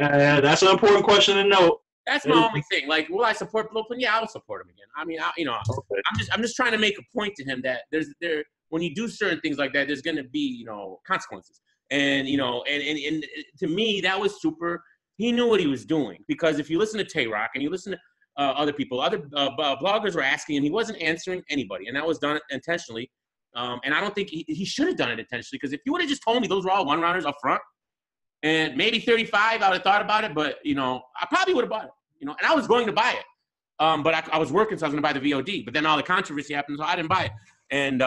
that's an important question to know. That's my only thing. Like, will I support Blueprint? Yeah, I will support him again. I mean, okay. I'm just trying to make a point to him that when you do certain things like that, there's going to be consequences. And, and to me, that was super. He knew what he was doing, because if you listen to Tay-Rock and you listen to other people, other bloggers were asking him, he wasn't answering anybody. And that was done intentionally. And I don't think he should have done it intentionally, because if you would have just told me those were all one-rounders up front, and maybe 35, I would have thought about it. But, I probably would have bought it, and I was going to buy it. But I was working, so I was going to buy the VOD. But then all the controversy happened, so I didn't buy it. And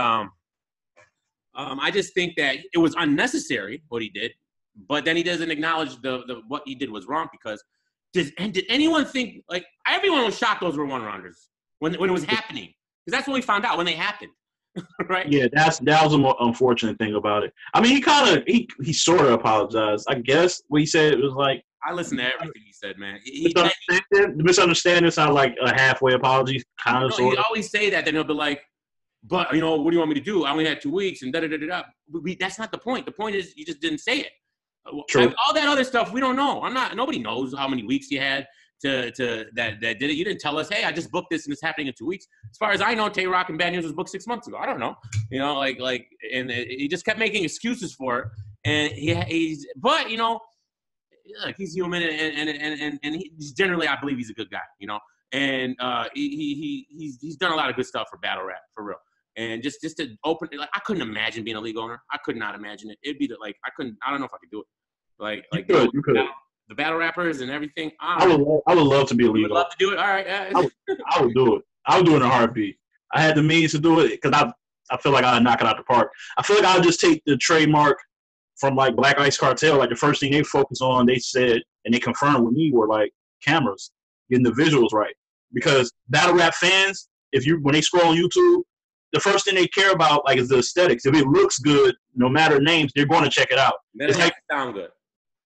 I just think that it was unnecessary what he did, but then he doesn't acknowledge the what he did was wrong, because did anyone think, like, everyone was shocked those were one-rounders when it was happening, because that's when we found out, when they happened, right? Yeah, that was the more unfortunate thing about it. I mean, he sort of apologized. I guess what he said, it was like, I listened to everything he said, man. The misunderstanding sounded like a halfway apology, kind of. He always say that, then he'll be like, but, what do you want me to do? I only had 2 weeks and da-da-da-da-da. That's not the point. The point is you just didn't say it. True. All that other stuff, we don't know. Nobody knows how many weeks you had to that did it. You didn't tell us, hey, I just booked this and it's happening in 2 weeks. As far as I know, Tay-Rock and Bad News was booked 6 months ago. I don't know. And he just kept making excuses for it. And he's human, and he's generally, I believe he's a good guy, And he's done a lot of good stuff for battle rap, for real. And just to open, like, I couldn't imagine being a league owner. I could not imagine it. It'd be I don't know if I could do it. You could. The battle rappers and everything. I would love to be a league owner. Love to do it. All right. I would do it. I would do it in a heartbeat. I had the means to do it, because I feel like I'd knock it out the park. I feel like I'd just take the trademark from like Black Ice Cartel, like the first thing they focused on, they said, and they confirmed with me, were like cameras, getting the visuals right. Because battle rap fans, when they scroll on YouTube, the first thing they care about like is the aesthetics. If it looks good, no matter names, they're going to check it out. It's like sound good.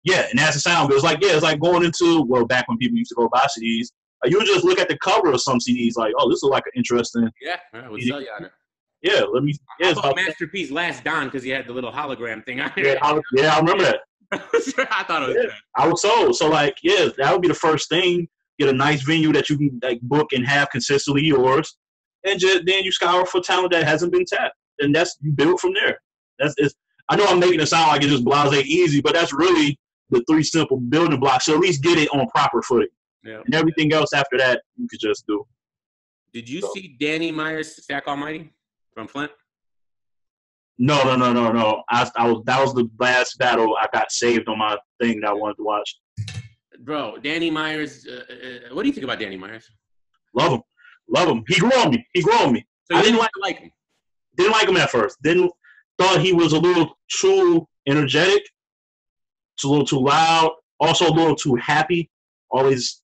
Yeah, and that's the sound good. It's like going into back when people used to go buy CDs. You would just look at the cover of some CDs, like, oh, this is like an interesting. Yeah, I would sell you on it. Yeah, let me. Yeah, I thought Masterpiece Last Don because he had the little hologram thing on it. Yeah, I remember that. I thought it was good. I was sold. So like, yeah, that would be the first thing. Get a nice venue that you can like book and have consistently yours, and then you scour for talent that hasn't been tapped, and you build from there. I know I'm making it sound like it's just blasé easy, but that's really the 3 simple building blocks. So at least get it on proper footing. Yeah. And everything else after that, you could just do. Did you see Danny Myers, Stack Almighty from Flint? No. That was the last battle I got saved on my thing that I wanted to watch. Bro, Danny Myers. What do you think about Danny Myers? Love him. He grew on me. So I didn't like him. Didn't like him at first. Thought he was a little too energetic. It's a little too loud. Also a little too happy. Always,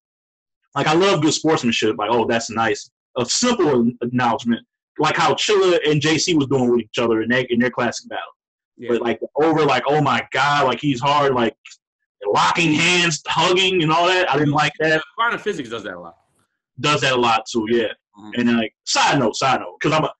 like, I love good sportsmanship. Like, oh, that's nice. A simple acknowledgement, like how Chilla and JC was doing with each other in their classic battle. Yeah. But like oh my God, like he's hard, like locking hands, hugging, and all that. I didn't like that. Quantum Physics does that a lot. Does that a lot too, yeah. Mm-hmm. And like side note, because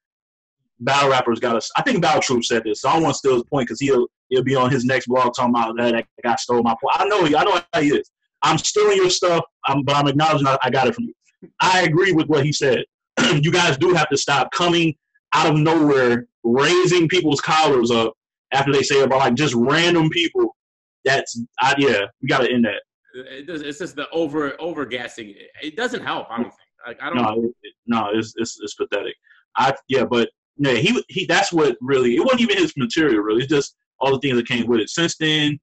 battle rappers got us. I think Battle Troop said this, so I don't want to steal his point because he'll be on his next blog talking about that guy stole my point. I know how he is. I'm stealing your stuff, but I'm acknowledging I got it from you. I agree with what he said. You guys do have to stop coming out of nowhere, raising people's collars up after they say about like just random people. We got to end that. It's just the over gassing. It doesn't help. I don't think. Like, I don't. No, it's pathetic. But yeah, he that's what really. It wasn't even his material really. It's just all the things that came with it. Since then,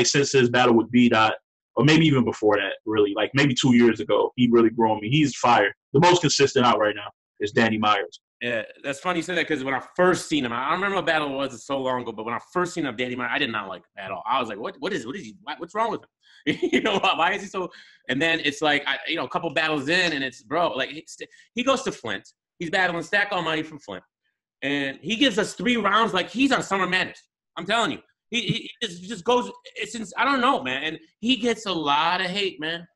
since his battle with B Dot, or maybe even before that, really, like maybe 2 years ago, he really grew on me. He's fire. The most consistent out right now is Danny Myers. Yeah, that's funny you said that because when I first seen him, I don't remember what battle it was. It's so long ago, but when I first seen him, Danny Myers, I did not like him at all. I was like, what is he? What's wrong with him? Why is he so? And then it's like, a couple battles in, and it's, bro, like he goes to Flint. He's battling Stack Almighty from Flint, and he gives us 3 rounds like he's on Summer Madness. I'm telling you. He just goes. I don't know, man. And he gets a lot of hate, man.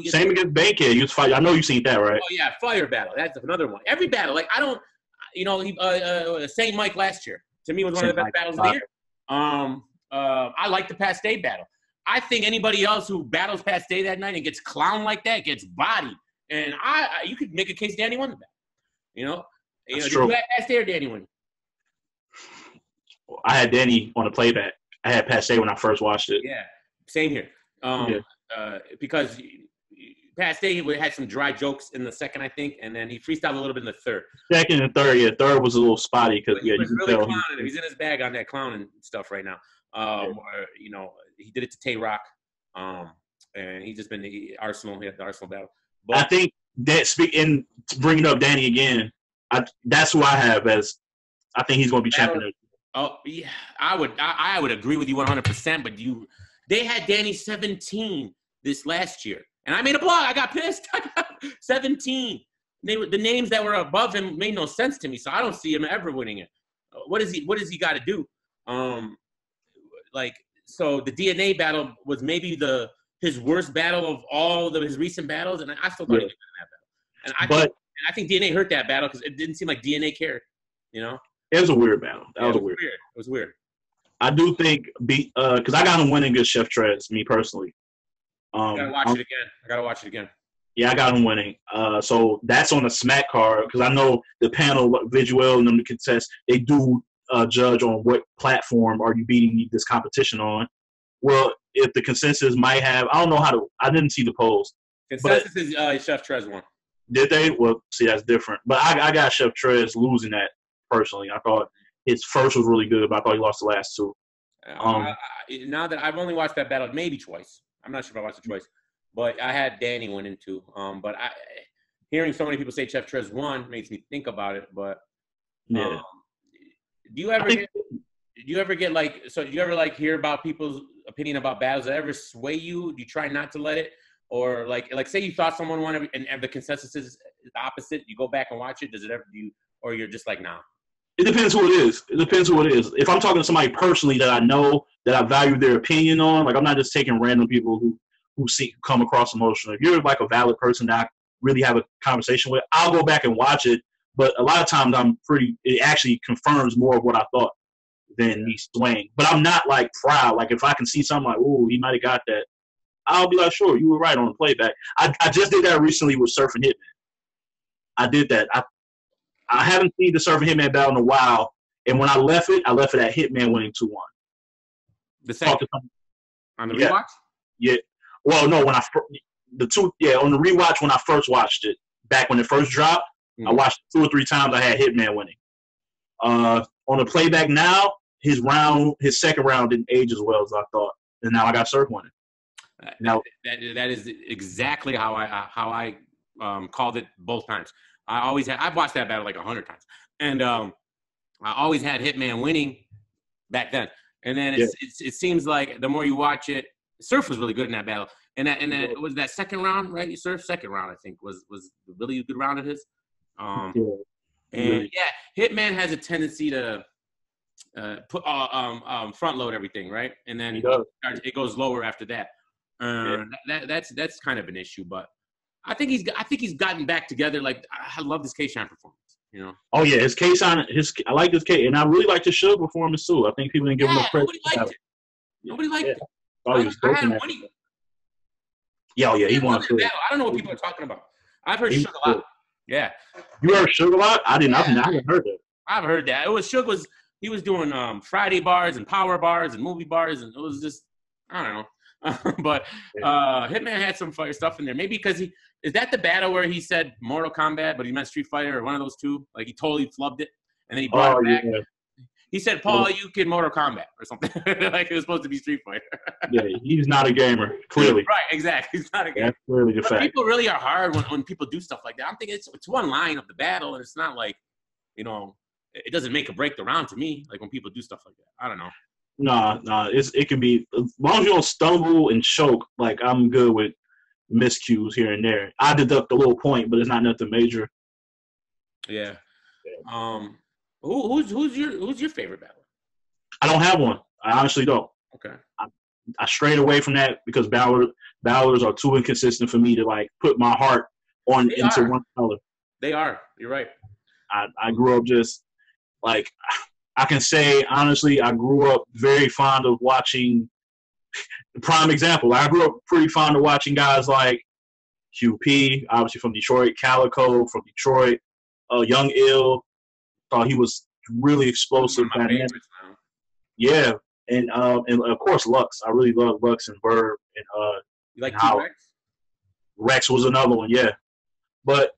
Same against Bankhead. He was fighting. I know you've seen that, right? Oh yeah, Fire battle. That's another one. Every battle, like I don't, St. Mike last year to me was one of the best battles of the year. I like the Past Day battle. I think anybody else who battles Past Day that night and gets clowned like that gets bodied. And you could make a case Danny won the battle. Did you have Past Day or Danny win? I had Danny on the playback. I had Past Day when I first watched it. Yeah, same here. Because Past Day had some dry jokes in the second, I think, and then he freestyled a little bit in the third. Second and third, yeah. Third was a little spotty because he was really clowning. He's in his bag on that clowning stuff right now. He did it to Tay Rock, and he's just been the Arsenal battle. But I think that bringing up Danny again, that's who I have as. I think he's going to be champion. Oh yeah, I would agree with you 100%. But they had Danny 17 this last year, and I made a blog. I got pissed. 17. The names that were above him made no sense to me, so I don't see him ever winning it. What does he got to do? So the DNA battle was maybe his worst battle of all his recent battles, and I still thought he was in that battle. And I think DNA hurt that battle because it didn't seem like DNA cared. It was a weird battle. It was weird. I do think because I got him winning against Chef Trez, me personally. I gotta watch it again. Yeah, I got him winning. So that's on the Smack card because I know the panel, Visual and them to contest, they do judge on what platform are you beating this competition on. Well, if the consensus might have, I don't know I didn't see the polls. Consensus is Chef Trez won. Did they? Well, see, that's different. But I got Chef Trez losing that. Personally, I thought his first was really good, but I thought he lost the last 2. Now that I've only watched that battle maybe twice, I'm not sure if I watched it twice, but I had Danny winning too. But hearing so many people say Chef Trez won makes me think about it. But do you ever you ever get like, so do you ever like hear about people's opinion about battles? Does that ever sway you? Do you try not to let it? Or like say you thought someone won and the consensus is the opposite, you go back and watch it. Does it ever do you, or you're just like, nah? It depends who it is. It depends who it is. If I'm talking to somebody personally that I know, that I value their opinion on, like I'm not just taking random people who come across emotional. If you're like a valid person that I really have a conversation with, I'll go back and watch it. But a lot of times it actually confirms more of what I thought than me swaying. But I'm not like proud. Like if I can see something like, oh, he might have got that, I'll be like, sure, you were right on the playback. I just did that recently with Surf and Hitman. I did that. I haven't seen the Surf and Hitman battle in a while, and when I left it at Hitman winning 2-1. The second on the rewatch? Yeah. Well, no, when on the rewatch when I first watched it, back when it first dropped, I watched it 2 or 3 times. I had Hitman winning. On the playback now, his second round didn't age as well as I thought, and now I got Surf winning. Now that is exactly how I called it both times. I've watched that battle like 100 times, and I always had Hitman winning back then. And then it seems like the more you watch it, Surf was really good in that battle. And that it was that second round, right? Surf second round, I think, was really a good round of his. Hitman has a tendency to put front load everything, right? And then it goes lower after that. That's kind of an issue, but I think he's gotten back together. Like I love this K-Shine performance. You know. Oh yeah, his K-Shine, I like his K, and I really like his Suge performance too. I think people didn't give him enough credit. Nobody liked it. Oh, he was broken that. He won. I don't know what people are talking about. I've heard Suge a lot. Yeah. You heard Suge a lot? I didn't. I haven't heard that. I've heard that. It was Suge he was doing Friday bars and power bars and movie bars, and it was just I don't know. But Hitman had some fire stuff in there. Maybe because is that the battle where he said Mortal Kombat, but he meant Street Fighter or one of those two? Like he totally flubbed it, and then he brought it back. Yeah. He said, "Paul, you can Mortal Kombat or something." Like it was supposed to be Street Fighter. Yeah, he's not a gamer. Clearly, right? Exactly, he's not a gamer. That's clearly the fact. People really are hard when people do stuff like that. I'm thinking it's one line of the battle, and it's not like it doesn't make or break the round to me. Like when people do stuff like that, I don't know. No, it can be as long as you don't stumble and choke. Like I'm good with miscues here and there. I deduct a little point, but it's not nothing major. Yeah. Who's your favorite battler? I don't have one. I honestly don't. Okay. I strayed away from that because battlers are too inconsistent for me to like put my heart into one color. They are. You're right. I grew up just like. I can say, honestly, I grew up very fond of watching – prime example, I grew up pretty fond of watching guys like QP, obviously from Detroit, Calico from Detroit, Young Ill. Thought he was really explosive. Yeah, and of course Lux. I really love Lux and Verb. And, you like T-Rex? Rex was another one, yeah. But,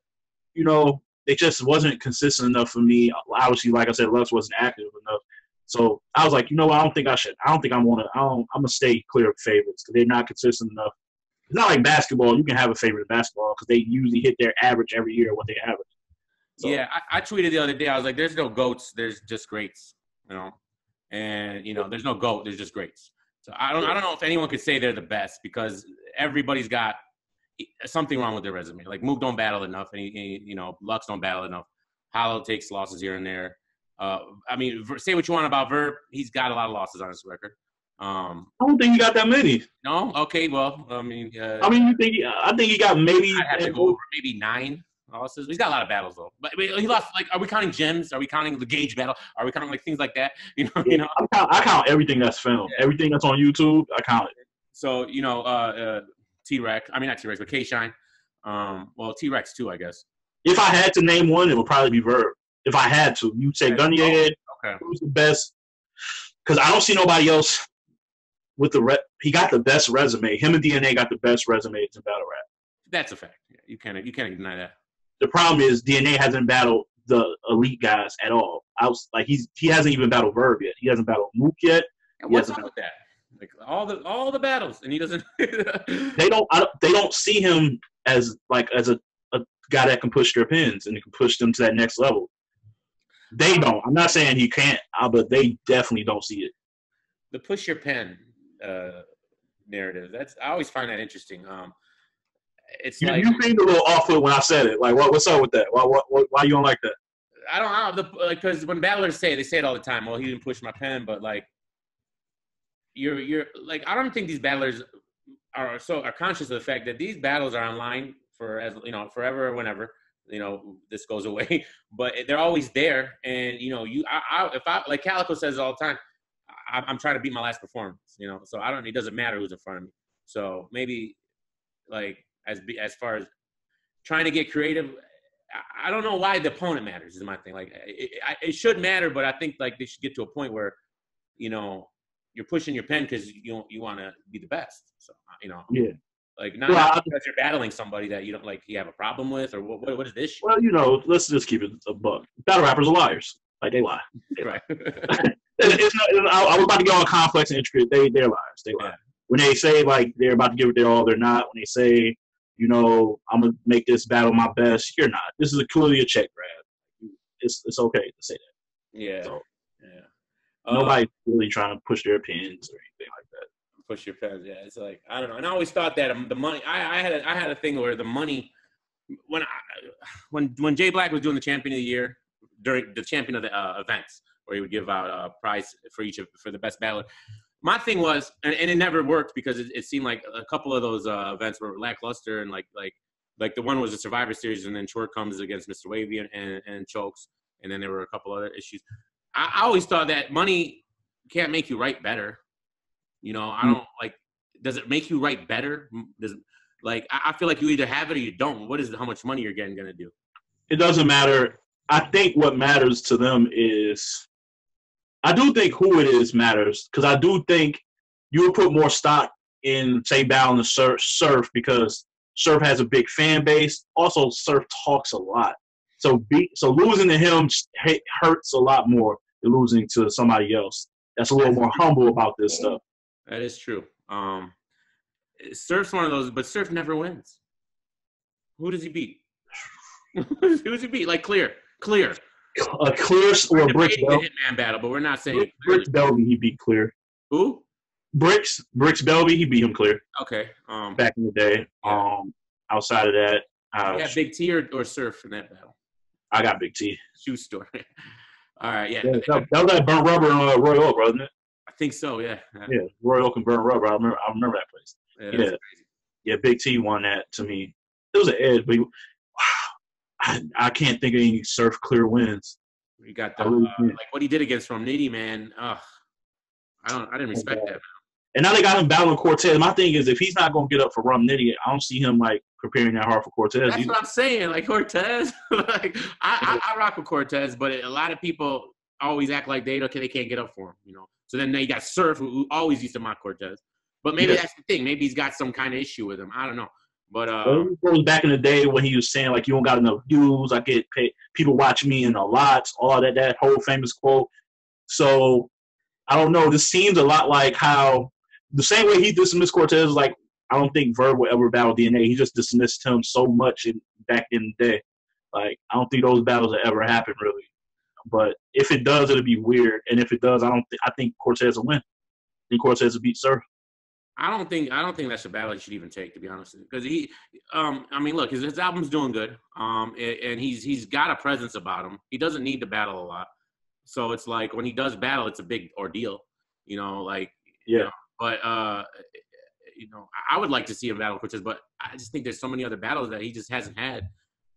it just wasn't consistent enough for me. Obviously, like I said, Lux wasn't active enough. So I was like, I don't think I should. I don't think I'm going to stay clear of favorites because they're not consistent enough. It's not like basketball. You can have a favorite in basketball because they usually hit their average every year, what they average. So. Yeah, I tweeted the other day. I was like, there's no GOATs. There's just greats, And, there's no GOAT. There's just greats. So I don't know if anyone could say they're the best because everybody's got something wrong with their resume. Like Mook don't battle enough, and Lux don't battle enough. Hollow takes losses here and there. Say what you want about Verb. He's got a lot of losses on his record. I don't think he got that many. No? Okay, well, I think he got maybe. I'd have to go over maybe 9 losses. He's got a lot of battles though. But he lost. Like, are we counting gems? Are we counting the Gage battle? Are we counting like things like that? I count everything that's filmed. Yeah. Everything that's on YouTube. I count it. So T-Rex. I mean, not T-Rex, but K-Shine. T-Rex too, I guess. If I had to name one, it would probably be Verb. If I had to, you'd say Gunny Head. Okay. Who's the best? Because I don't see nobody else with the he got the best resume. Him and DNA got the best resumes in battle rap. That's a fact. Yeah, you can't deny that. The problem is DNA hasn't battled the elite guys at all. He hasn't even battled Verb yet. He hasn't battled Mook yet. And what's up with that? Like all the battles, and he doesn't. They don't see him as a guy that can push their pins and can push them to that next level. They don't. I'm not saying he can't, but they definitely don't see it. The push your pen narrative. I always find that interesting. It's You like seemed a little off it when I said it. Like, what's up with that? Why you don't like that? I don't know, because when battlers they say it all the time. Well, he didn't push my pen, but like you're like, I don't think these battlers are conscious of the fact that these battles are online for, as you know, forever or whenever, you know, this goes away. But they're always there, and you know, if I like Calico says it all the time, I'm trying to beat my last performance, you know. So it doesn't matter who's in front of me. So maybe like as far as trying to get creative, I don't know why the opponent matters is my thing. Like it should matter, but I think like they should get to a point where, you know, you're pushing your pen because you want to be the best. So you know, yeah, like not because you're battling somebody that you don't like, you have a problem with, or what is this? Well, you know, let's just keep it a buck. Battle rappers are liars. Like they lie. Right. It's not. I was about to get all complex and intricate. They're liars. They lie. Yeah. When they say like they're about to give it their all, they're not. When they say, you know, I'm gonna make this battle my best, you're not. This is clearly a check grab. It's okay to say that. Yeah. So, yeah. Nobody's really trying to push their opinions or anything like that. Push your pens, yeah. It's like I don't know. And I always thought that the money. I had a thing where the money when Jay Black was doing the Champion of the Year during the Champion of the events, where he would give out a prize for the best battler. My thing was, and it never worked because it seemed like a couple of those events were lackluster, and like the one was a Survivor Series, and then Short comes against Mr. Wavy and chokes, and then there were a couple other issues. I always thought that money can't make you write better. You know, I don't like. Does it make you write better? I feel like you either have it or you don't. What is how much money you're getting going to do? It doesn't matter. I think what matters to them is, I do think who it is matters, because I do think you would put more stock in, say, battling the Surf because Surf has a big fan base. Also, Surf talks a lot. So losing to him hurts a lot more than losing to somebody else that's a little more humble about this stuff. That is true. Surf's one of those, but Surf never wins. Who does he beat? Who does he beat? Like Clear. Clear or Bricks Belby. The Hitman battle, but we're not saying Bricks Belby. He beat Clear. Who? Bricks Belby. He beat him Clear. Okay. Back in the day. Outside of that, you got Big T or Surf in that battle? I got Big T. Shoe store. All right. Yeah. That was like Burnt Rubber and Roy Oak, wasn't it? I think so. Yeah. Yeah. Roy Oak and Burnt Rubber. I remember that place. Yeah. Yeah. Big T won that to me. It was an edge, but I can't think of any Surf Clear wins. You got like what he did against Rum Nitty, man. I didn't respect that. And now they got him battling Cortez. My thing is, if he's not going to get up for Rum Nitty, I don't see him like preparing that hard for Cortez. That's what I'm saying. Like Cortez, like I rock with Cortez, but a lot of people always act like they can't get up for him, you know. So then they got Surf, who always used to mock Cortez. But maybe that's the thing. Maybe he's got some kind of issue with him. I don't know. But it was back in the day when he was saying like, you don't got enough views, I get paid, people watch me in a lot, all that whole famous quote. So I don't know, this seems a lot like how the same way he dismissed Cortez, like I don't think Verb will ever battle DNA. He just dismissed him so much back in the day. Like I don't think those battles will ever happen really. But if it does, it'll be weird. And if it does, I think Cortez will win. I think Cortez will beat Surf. I don't think that's a battle he should even take, to be honest, because he, I mean, look, his album's doing good, and he's got a presence about him. He doesn't need to battle a lot, so it's like when he does battle, it's a big ordeal, you know, like yeah. You know, but you know, I would like to see him battle Cortez, but I just think there's so many other battles that he just hasn't had.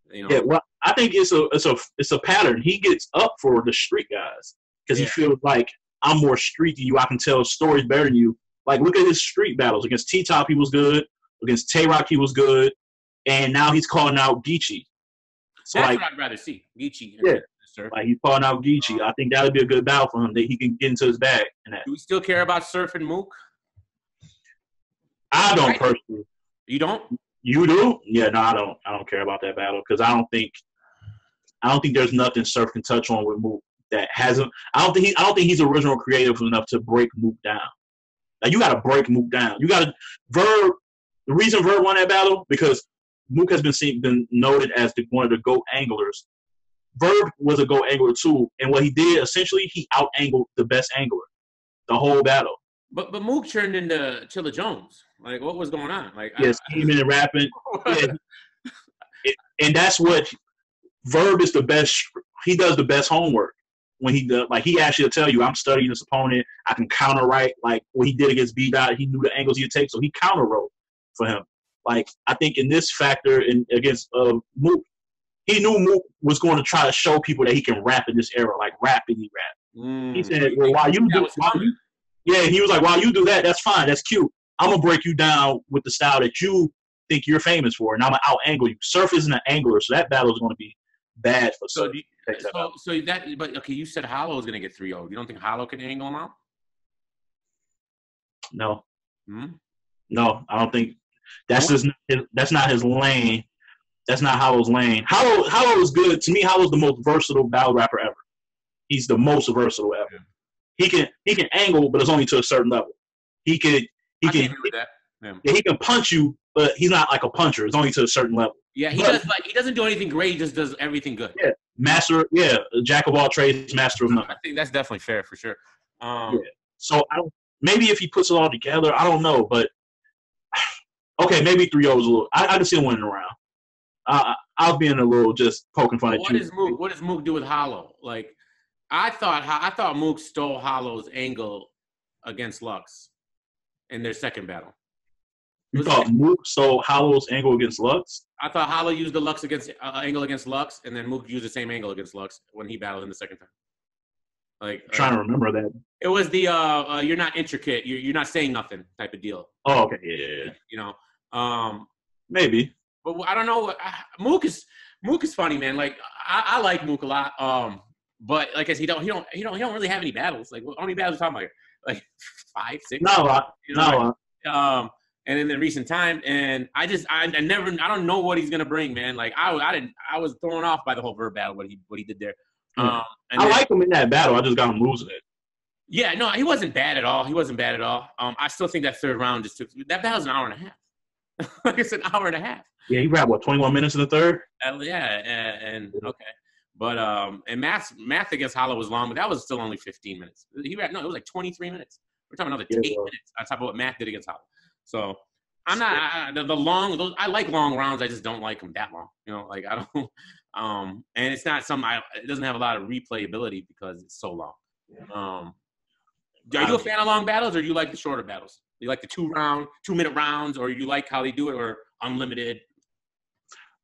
You know? Yeah, well, I think it's a pattern. He gets up for the street guys because he feels like I'm more street than you. I can tell stories better than you. Like, look at his street battles. Against T-Top, he was good. Against Tay-Rock, he was good. And now he's calling out Geechee. So that's what I'd rather see. Geechee. Yeah. Like, he's calling out Geechee. I think that would be a good battle for him, that he can get into his bag. Do we still care about Surf and Mook? I don't personally. You don't? You do? Yeah, no, I don't. I don't care about that battle because I don't think there's nothing Surf can touch on with Mook that hasn't. I don't think he's original creative enough to break Mook down. Like, you got to break Mook down. You got to Verb. The reason Verb won that battle because Mook has been noted as one of the GOAT anglers. Verb was a go angler too, and what he did essentially, he out angled the best angler the whole battle. But Mook turned into Chilla Jones. Like, what was going on? Like, Yeah, scheming and rapping. Yeah, and that's what Verb is the best. He does the best homework when he does. Like, he actually will tell you, I'm studying this opponent. I can counter right. Like what he did against B Dot, he knew the angles he'd take, so he counter wrote for him. Like, I think in this factor against Mook, he knew Mook was going to try to show people that he can rap in this era, like rapidly rap. He said, "Well, he was like, while you do that, that's fine, that's cute. I'm gonna break you down with the style that you think you're famous for, and I'm gonna out angle you. Surf isn't an angler, so that battle is going to be bad for Surf." But okay, you said Hollow is going to get 3-0. You don't think Hollow can angle him out? No. No, I don't think that's not his lane. That's not Hollow's lane. Hollow is good. To me, Hollow's the most versatile battle rapper ever. He's the most versatile ever. Yeah. He can angle, but it's only to a certain level. He can agree with that. Yeah, he can punch you, but he's not like a puncher. It's only to a certain level. Yeah, he doesn't do anything great. He just does everything good. Yeah, jack of all trades, master of none. I think that's definitely fair for sure. So maybe if he puts it all together, I don't know, but okay, maybe 3-0 is a little. I can see him winning around. I was being a little just poking fun at you. What does Mook do with Hollow? Like, I thought Mook stole Hollow's angle against Lux in their second battle. You thought Mook stole Hollow's angle against Lux? I thought Hollow used the Lux angle against Lux, and then Mook used the same angle against Lux when he battled in the second time. Like, I'm trying to remember that. It was the you're not intricate, you're not saying nothing type of deal. Oh, okay, yeah. You know, maybe. But I don't know. Mook is funny, man. Like, I like Mook a lot. But like I said, he don't really have any battles. Like, how many battles are you talking about here? Like 5, 6? Not a lot. Not a lot. And in the recent time, and I don't know what he's gonna bring, man. Like, I was thrown off by the whole Verb battle, what he did there. Yeah. I like him in that battle. I just got him losing it. Yeah, no, he wasn't bad at all. I still think that third round just took – that battle's an hour and a half. Like, it's an hour and a half. Yeah, he rapped, 21 minutes in the third? And okay. But and math against Hollow was long, but that was still only 15 minutes. It was like 23 minutes. We're talking another 8 minutes on top of what Math did against Hollow. So I'm not I like long rounds. I just don't like them that long. You know, like, I don't and it's not it doesn't have a lot of replayability because it's so long. Are you a fan of long battles, or do you like the shorter battles? Do you like the 2-minute rounds, or you like how they do it, or unlimited?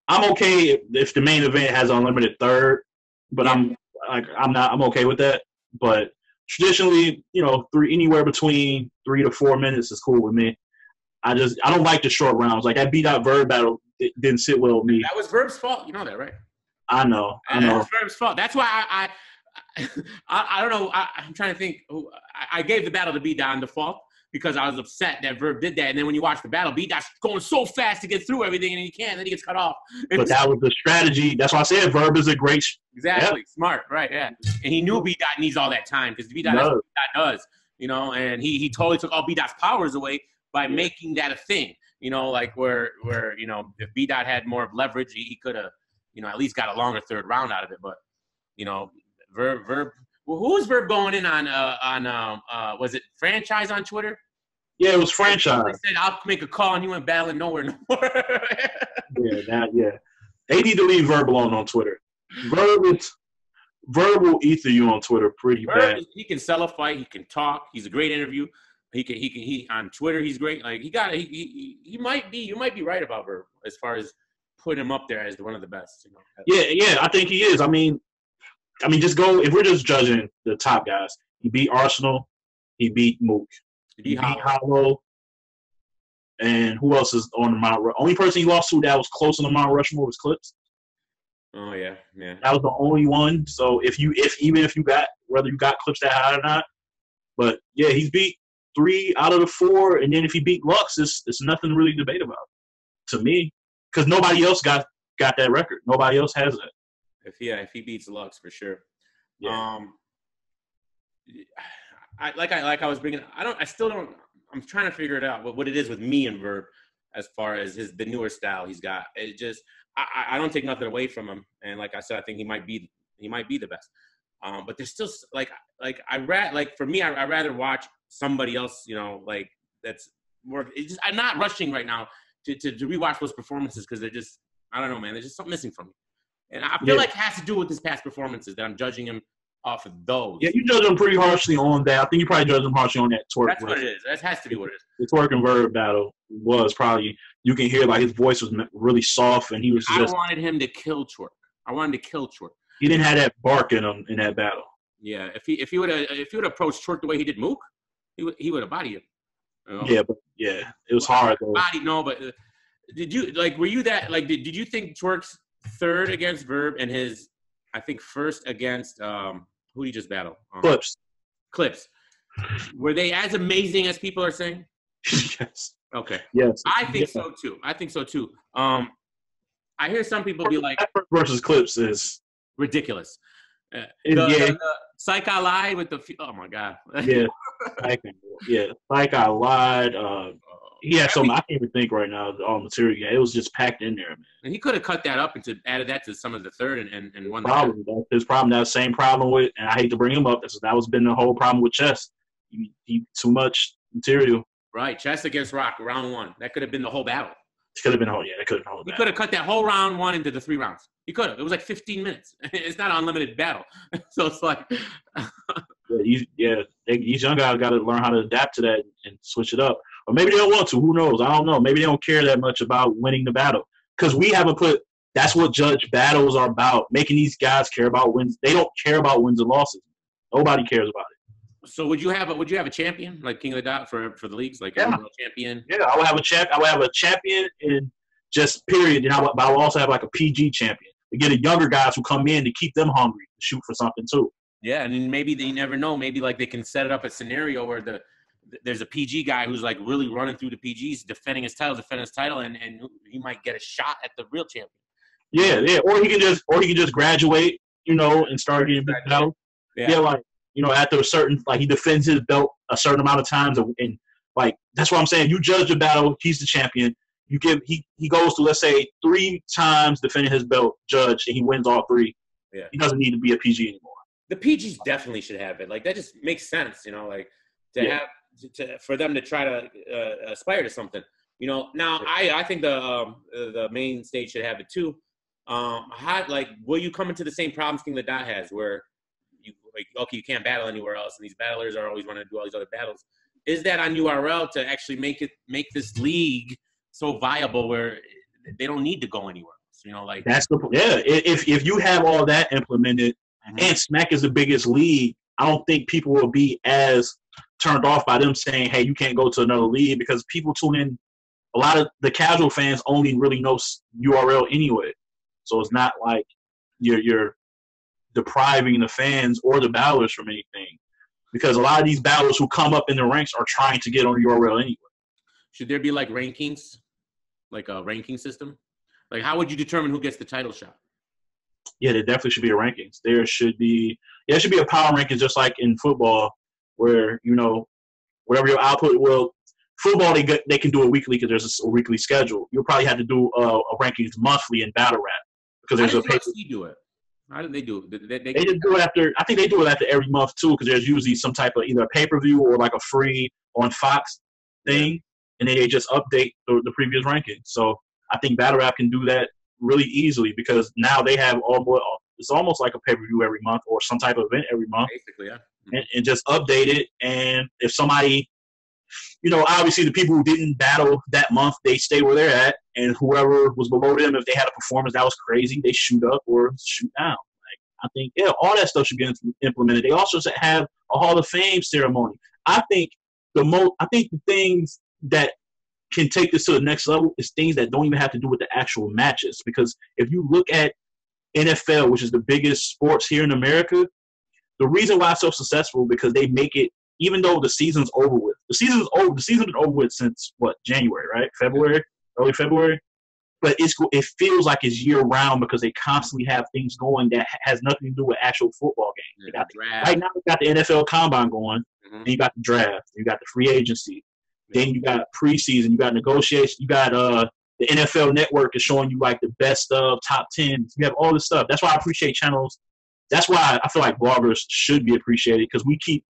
I'm okay if the main event has unlimited third, but I'm okay with that. But traditionally, anywhere between 3 to 4 minutes is cool with me. I don't like the short rounds. Like, that B-Dot Verb battle didn't sit well with me. That was Verb's fault. You know that, right? I know. That was Verb's fault. That's why I don't know. I'm trying to think. I gave the battle to B-Dot in default because I was upset that Verb did that. And then when you watch the battle, B-Dot's going so fast to get through everything, and he can't. Then he gets cut off. But that was the strategy. That's why I said Verb is a great. Exactly. Yeah. Smart. Right. Yeah. And he knew B-Dot needs all that time because B-Dot does. And he totally took all B-Dot's powers away by making that a thing. Like where if B-Dot had more leverage, he could have, at least got a longer third round out of it. But, Verb. Well, who was Verb going in on was it Franchise on Twitter? Yeah, it was Franchise. They said, I'll make a call, and you went battling nowhere no more. Yeah. They need to leave Verb alone on Twitter. Verb will ether you on Twitter pretty bad. He can sell a fight. He can talk. He's a great interview. He on Twitter, he's great. Like, you might be right about Verb as far as putting him up there as one of the best. Yeah, I think he is. I mean, just go. If we're just judging the top guys, he beat Arsenal, he beat Mook, he beat Hollow, and who else is on the Mount? Only person he lost to that was close on the Mount Rushmore was Clips. Oh yeah. That was the only one. So even if you got whether you got Clips that high or not, but yeah, he's beat 3 out of the 4, and then if he beat Lux, it's nothing to really debate about to me, because nobody else got that record. Nobody else has that. If he beats Lux, for sure. Yeah. I was bringing. I still don't. I'm trying to figure it out what it is with me and Verb as far as the newer style he's got. It just I don't take nothing away from him, and like I said, I think he might be He might be the best. But there's still like for me, I'd rather watch somebody else, like that's more. I'm not rushing right now to rewatch those performances because they're just, I don't know, man. There's just something missing from me, and I feel like it has to do with his past performances that I'm judging him off of those. Yeah, you judge him pretty harshly on that. I think you probably judge him harshly on that Twerk. That's what it is. That has to be what it is. The Twerk and Verb battle was probably, you can hear like his voice was really soft, and he was just. I wanted him to kill Twerk. I wanted to kill Twerk. He didn't have that bark in him in that battle. Yeah, if he would have approached Twerk the way he did Mook, he would have bodied him. Yeah, but it was hard though. But were you that did you think Twerk's third against Verb and his, I think, first against who did he just battle? Clips. Were they as amazing as people are saying? Yes. Okay. Yes. I think so too. I hear some people be like, versus Clips is ridiculous. The Psych I Lied with the oh my god. Yeah. Like I Lied. He had some. I can't even think right now. All material. Yeah, it was just packed in there, man. And he could have cut that up and added that to some of the third and won. Problem. That's his problem. That same problem with, and I hate to bring him up. That was been the whole problem with Chess. He too much material. Right, Chess against Rock, round one. That could have been the whole battle. It could have been whole. Yeah, it could have been whole. He could have cut that whole round one into the 3 rounds. He could have. It was like 15 minutes. It's not an unlimited battle. So it's like. These young guys got to learn how to adapt to that and switch it up. Or maybe they don't want to. Who knows? I don't know. Maybe they don't care that much about winning the battle. Because we haven't put – that's what judge battles are about, making these guys care about wins. They don't care about wins and losses. Nobody cares about it. So would you have a champion like King of the Dot for the leagues, like a world champion? Yeah, I would have a champ. I would have a champion in just period. But I would also have like a PG champion to get the younger guys who come in to keep them hungry to shoot for something too. Yeah, and maybe they never know. Maybe like they can set it up a scenario where there's a PG guy who's like really running through the PGs, defending his title, and he might get a shot at the real champion. Yeah, or he can just graduate, and start getting big battles. Yeah, after a certain, like, he defends his belt a certain amount of times, and like that's what I'm saying. You judge the battle, he's the champion. You give he goes to, let's say, 3 times defending his belt, judge, and he wins all 3. Yeah, he doesn't need to be a PG anymore. The PGs definitely should have it. Like, that just makes sense, have for them to try to aspire to something. Now I think the main stage should have it too. Will you come into the same problems King of the Dot has, where you can't battle anywhere else, and these battlers are always wanting to do all these other battles? Is that on URL to actually make this league so viable where they don't need to go anywhere else? That's if you have all that implemented. Mm-hmm. And Smack is the biggest league, I don't think people will be as turned off by them saying, hey, you can't go to another league, because people tune in. A lot of the casual fans only really know URL anyway. So it's not like you're depriving the fans or the battlers from anything, because a lot of these battlers who come up in the ranks are trying to get on URL anyway. Should there be like rankings, like a ranking system? Like, how would you determine who gets the title shot? Yeah, there definitely should be a rankings. There should be a power rankings, just like in football, where whatever your output. Well, football they can do it weekly because there's a weekly schedule. You'll probably have to do a rankings monthly in battle rap because there's a paper. Do it? How did they do it? They just do it after. I think they do it after every month too, because there's usually some type of either a pay-per-view or like a free on Fox thing, and then they just update the previous rankings. So I think battle rap can do that really easily, because now they have it's almost like a pay-per-view every month or some type of event every month. Basically, yeah. Mm-hmm. And just update it. And if somebody, obviously the people who didn't battle that month, they stay where they're at. And whoever was below them, if they had a performance that was crazy, they shoot up or shoot down. Like, I think, all that stuff should be implemented. They also should have a Hall of Fame ceremony. I think the things that can take this to the next level is things that don't even have to do with the actual matches. Because if you look at NFL, which is the biggest sports here in America, the reason why it's so successful, because they make it, even though the season's over with. The season's been over with since January, right? Early February. But it feels like it's year round, because they constantly have things going that has nothing to do with actual football games. Right now, we got the NFL Combine going, and you got the draft, you got the free agency. Then you got preseason, you got negotiation, you got the NFL Network is showing you like the best of top 10s. You have all this stuff. That's why I appreciate channels that's why I feel like barbers should be appreciated because we keep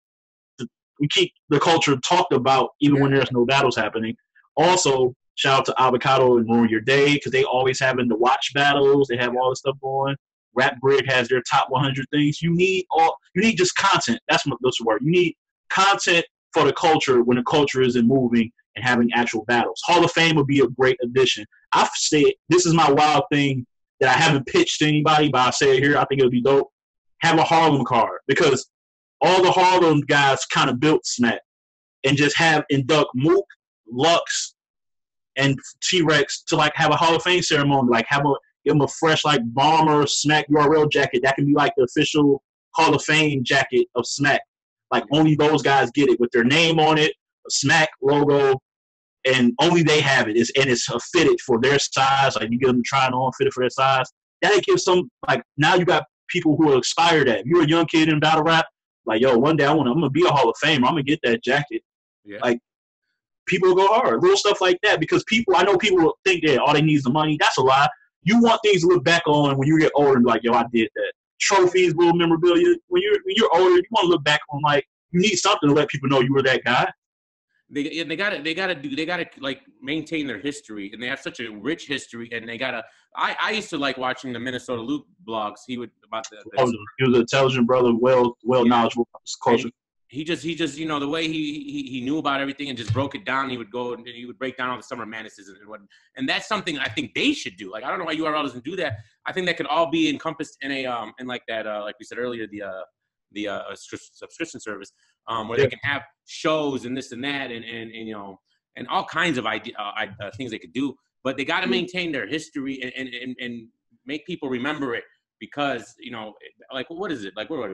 the culture talked about even when there's no battles happening. Also, shout out to Avocado and Ruin Your Day because they always having the watch battles. They have all this stuff going. Rap Grid has their top 100 things. You need just content. That's the word. You need content for the culture when the culture isn't moving and having actual battles. Hall of Fame would be a great addition. I've said this is my wild thing that I haven't pitched to anybody, but I say it here. I think it would be dope. Have a Harlem card because all the Harlem guys kind of built Smack and just have induct Mook, Lux, and T-Rex to like have a Hall of Fame ceremony, like give them a fresh like Bomber Smack URL jacket. That can be like the official Hall of Fame jacket of Smack. Like only those guys get it with their name on it, a Smack logo, and only they have it. It's fitted for their size. Like you get them to try it on, fit it for their size. That gives some like now you got people who are inspired at. If you're a young kid in battle rap, like yo, one day I'm gonna be a Hall of Famer. I'm gonna get that jacket. Yeah. Like people go hard, little stuff like that because I know people think that all they need is the money. That's a lie. You want things to look back on when you get older and be like, yo, I did that. Trophies, little memorabilia. When you're older, you want to look back on like you need something to let people know you were that guy. They gotta like maintain their history, and they have such a rich history, and they gotta. I used to like watching the Minnesota Luke blogs. He was an intelligent brother, well knowledgeable about this culture. He just the way he knew about everything and just broke it down. He would go and he would break down all the Summer Madnesses and that's something I think they should do. Like I don't know why URL doesn't do that. I think that could all be encompassed in a in like that like we said earlier the subscription service where they can have shows and this and that and all kinds of things they could do. But they got to maintain their history and make people remember it. Because, like, what is it? Like, what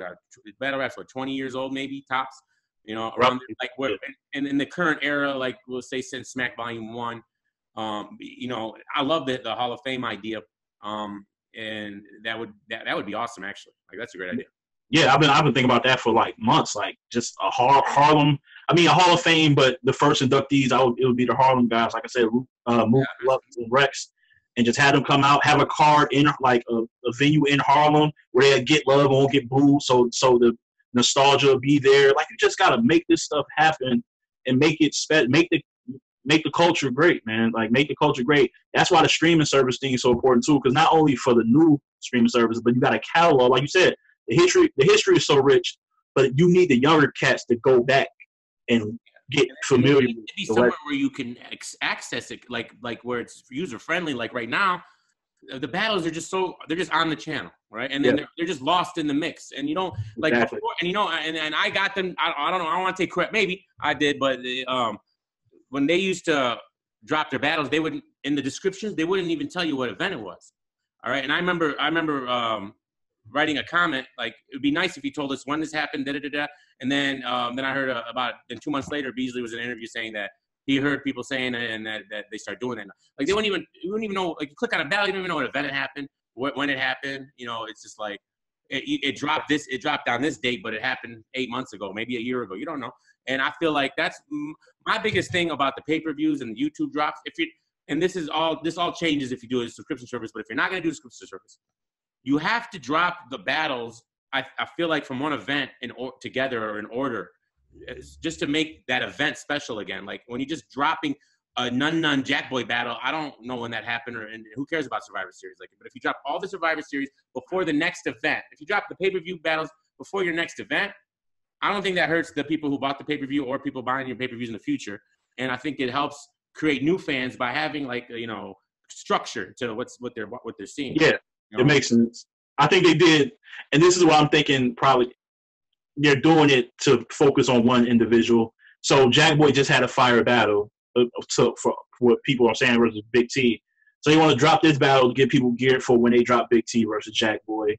battle rap's, 20 years old, maybe, tops? Around, like, where, and in the current era, like, we'll say since Smack Volume 1, I love the Hall of Fame idea. And that would be awesome, actually. Like, that's a great idea. Yeah, I've been thinking about that for, like, months. Like, just a Harlem, a Hall of Fame, but the first inductees, it would be the Harlem guys. Like I said, Mook, Lux, and Rex. And just have them come out, have a card in like a venue in Harlem where they get love and won't get booed, so the nostalgia will be there. Like you just gotta make this stuff happen and make it make the culture great, man. Like make the culture great. That's why the streaming service thing is so important too, because not only for the new streaming service, but you got a catalog. Like you said, the history is so rich, but you need the younger cats to go back and get familiar. It be somewhere where you can access it, like where it's user friendly. Like right now, the battles are they're just on the channel, right? And then they're just lost in the mix, and you don't like before, and I got them. I don't know. I don't want to take credit. Maybe I did, but when they used to drop their battles, they wouldn't in the descriptions. They wouldn't even tell you what event it was. All right, and I remember writing a comment like it'd be nice if you told us when this happened, and then I heard then 2 months later, Beasley was in an interview saying that he heard people saying it and that they start doing that. Like you wouldn't even know. Like you click on a battle, you don't even know what event it happened, when it happened. It's just like it dropped on this date, but it happened 8 months ago, maybe a year ago. You don't know. And I feel like that's my biggest thing about the pay-per-views and YouTube drops. This all changes if you do a subscription service, but if you're not going to do a subscription service, you have to drop the battles, I feel like, from one event together or in order, just to make that event special again. Like when you're just dropping a Nun Jack Boy battle, I don't know when that happened, and who cares about Survivor Series? Like, but if you drop all the Survivor Series before the next event, if you drop the pay-per-view battles before your next event, I don't think that hurts the people who bought the pay-per-view or people buying your pay-per-views in the future. And I think it helps create new fans by having structure to what they're seeing. Yeah. It makes sense. I think they did, and this is why I'm thinking probably they're doing it to focus on one individual. So Jack Boy just had a fire battle for what people are saying versus Big T. So you want to drop this battle to get people geared for when they drop Big T versus Jack Boy.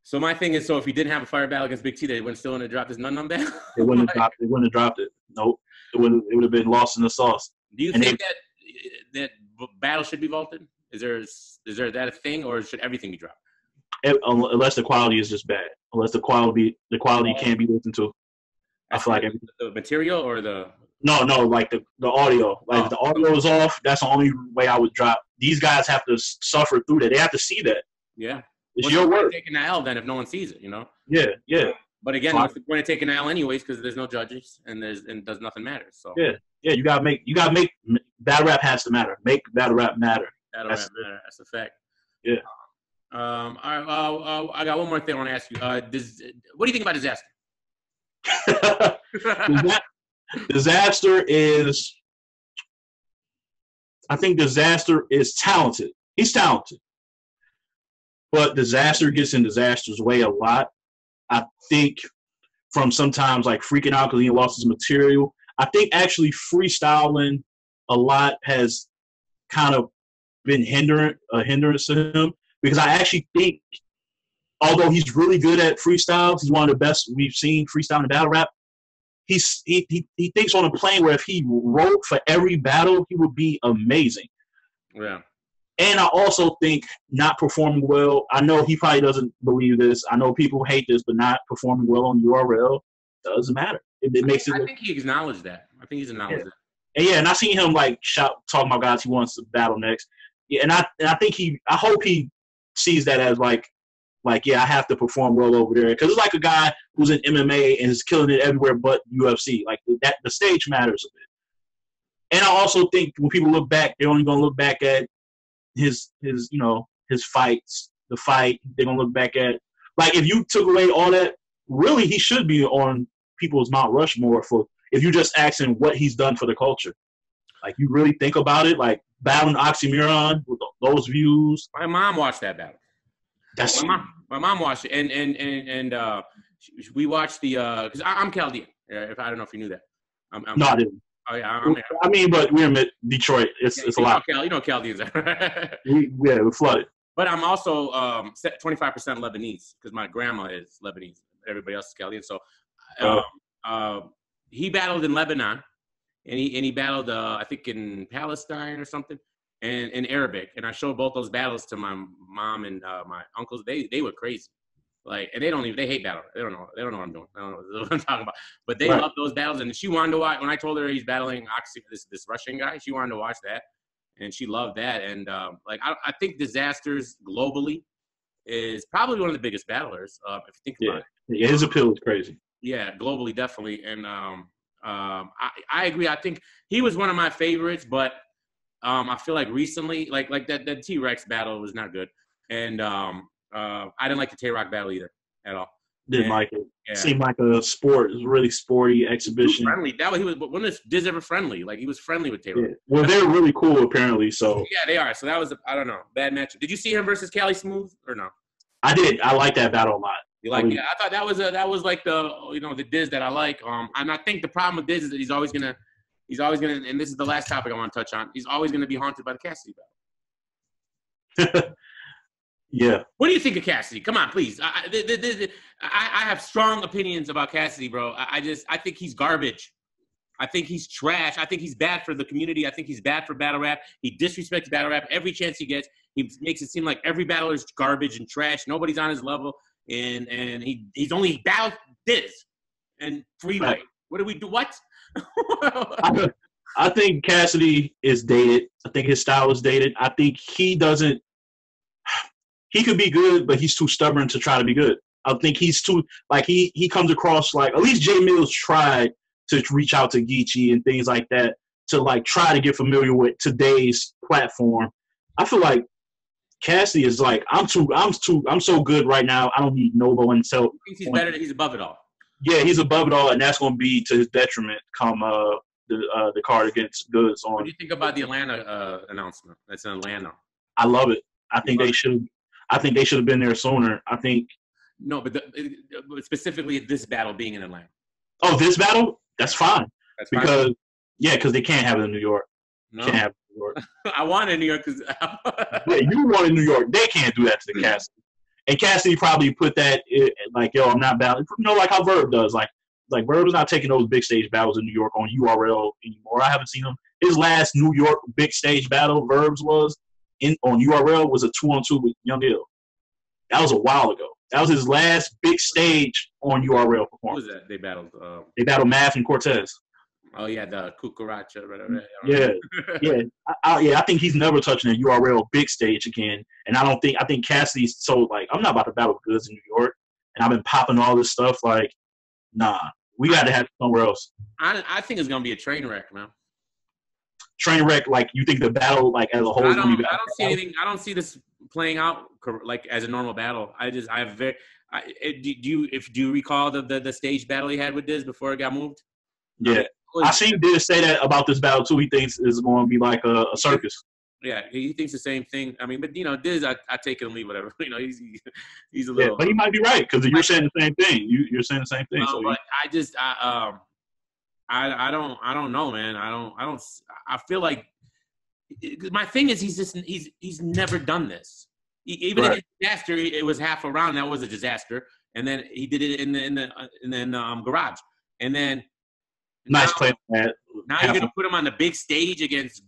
So my thing is, if he didn't have a fire battle against Big T, they wouldn't still want to drop this Nun battle? They wouldn't have dropped it. Nope. It would have been lost in the sauce. Do you think that battle should be vaulted? Is there that a thing, or should everything be dropped? Unless the quality is just bad. Unless the quality can't be listened to. I feel like the material or the no, like the audio. Like if the audio is off, that's the only way I would drop. These guys have to suffer through that. They have to see that. Yeah. It's your word. Taking the L then if no one sees it, you know? Yeah, yeah. But again, what's the point of taking the L anyways? Because there's no judges and does nothing matter. So yeah. You gotta make battle rap has to matter. Make battle rap matter. That's a fact. Yeah. All right. I got one more thing I want to ask you. What do you think about Disaster? Disaster is. I think Disaster is talented. He's talented, but Disaster gets in Disaster's way a lot. I think from sometimes like freaking out because he lost his material. I think actually freestyling a lot has kind of been a hindrance to him because I actually think, although he's really good at freestyles, he's one of the best we've seen freestyling in battle rap. He thinks on a plane where if he wrote for every battle, he would be amazing. Yeah. And I also think not performing well. I know he probably doesn't believe this. I know people hate this, but not performing well on URL doesn't matter. It makes it. I think he acknowledged that. I think he's acknowledged that. And I seen him like talking about guys he wants to battle next. Yeah, and I think I hope he sees that as like yeah, I have to perform well over there because it's like a guy who's in MMA and is killing it everywhere but UFC. Like that, the stage matters a bit. And I also think when people look back, they're only gonna look back at his fights, the fight. They're gonna look back at like if you took away all that, really he should be on people's Mount Rushmore for if you just asking what he's done for the culture. Like you really think about it, like battling Oxymoron with those views. My mom watched that battle. That's my mom watched it, and we watched the because I'm Chaldean. If I don't know if you knew that. No, I didn't. Oh yeah, I mean, but we're in Detroit. It's a lot. You know Chaldeans are. we're flooded. But I'm also 25% Lebanese because my grandma is Lebanese. Everybody else is Chaldean. So he battled in Lebanon, and he battled I think in Palestine or something. And in Arabic, and I showed both those battles to my mom and my uncles. They were crazy, like, and they hate battle. They don't know what I'm doing. I don't know what I'm talking about. But they love those battles, and she wanted to watch. When I told her he's battling this Russian guy, she wanted to watch that, and she loved that. And like I think Disasters globally is probably one of the biggest battlers. If you think about it, yeah, his appeal is crazy. Yeah, globally definitely, and I agree. I think he was one of my favorites, but. I feel like recently, like that T-Rex battle was not good, and I didn't like the Tay-Rock battle either at all. Didn't like it. Yeah. Seemed like a sport. It was a really sporty exhibition. Friendly. When was Diz ever friendly? Like he was friendly with Tay-Rock. Yeah. Well, they're really cool apparently. So yeah, they are. So that was I don't know, bad match. Did you see him versus Cali Smooth or no? I did. I like that battle a lot. You like? Yeah, I thought that was like the Diz that I like. And I think the problem with Diz is that he's always gonna, and this is the last topic I want to touch on. He's always gonna be haunted by the Cassidy battle. Yeah. What do you think of Cassidy? Come on, please. I have strong opinions about Cassidy, bro. I think he's garbage. I think he's trash. I think he's bad for the community. I think he's bad for battle rap. He disrespects battle rap every chance he gets. He makes it seem like every battler is garbage and trash. Nobody's on his level. And he's only battled Diz and Freeway. Right. What do we do? What? I think Cassidy is dated. I think his style is dated. I think he doesn't. He could be good, but he's too stubborn to try to be good. I think he's too he comes across like at least Jay Mills tried to reach out to Geechee and things like that to try to get familiar with today's platform. I feel like Cassidy is like I'm so good right now. I don't need Novo until he thinks he's better. He's above it all. Yeah, he's above it all, and that's going to be to his detriment come the card against Goods on. What do you think about the Atlanta announcement? That's in Atlanta. I love it. I think they should have been there sooner. I think. No, but specifically this battle being in Atlanta. Oh, this battle? That's fine. That's fine. Because they can't have it in New York. No. Can't have it in New York. I want it in New York because. Yeah, you want it in New York. They can't do that to the Cassidy. And Cassidy probably put that I'm not battling. Like how Verb does. Like Verb is not taking those big stage battles in New York on URL anymore. I haven't seen him. His last New York big stage battle, Verb's was on URL was a 2-on-2 with Young Ill. That was a while ago. That was his last big stage on URL performance. Who was that? They battled. They battled Math and Cortez. Oh yeah, the cucaracha, whatever. Yeah, I think he's never touching a URL big stage again. And I think Cassidy's so like, I'm not about to battle Goods in New York, and I've been popping all this stuff. Like, nah, we got to have it somewhere else. I think it's gonna be a train wreck, man. Train wreck, like you think the battle like as a whole is gonna be? I don't see anything. I don't see this playing out like as a normal battle. Do you recall the stage battle he had with Diz before it got moved? Yeah, I seen Diz say that about this battle too. He thinks it's going to be like a circus. Yeah, he thinks the same thing. I mean, but Diz, I take it and leave whatever. He's a little. Yeah, but he might be right because you're saying the same thing. You're saying the same thing. So but I don't know, man. I feel like my thing is he's never done this. Even in a disaster, it was half a round. That was a disaster, and then he did it in the garage, and then nice play. Now you're gonna put him on the big stage against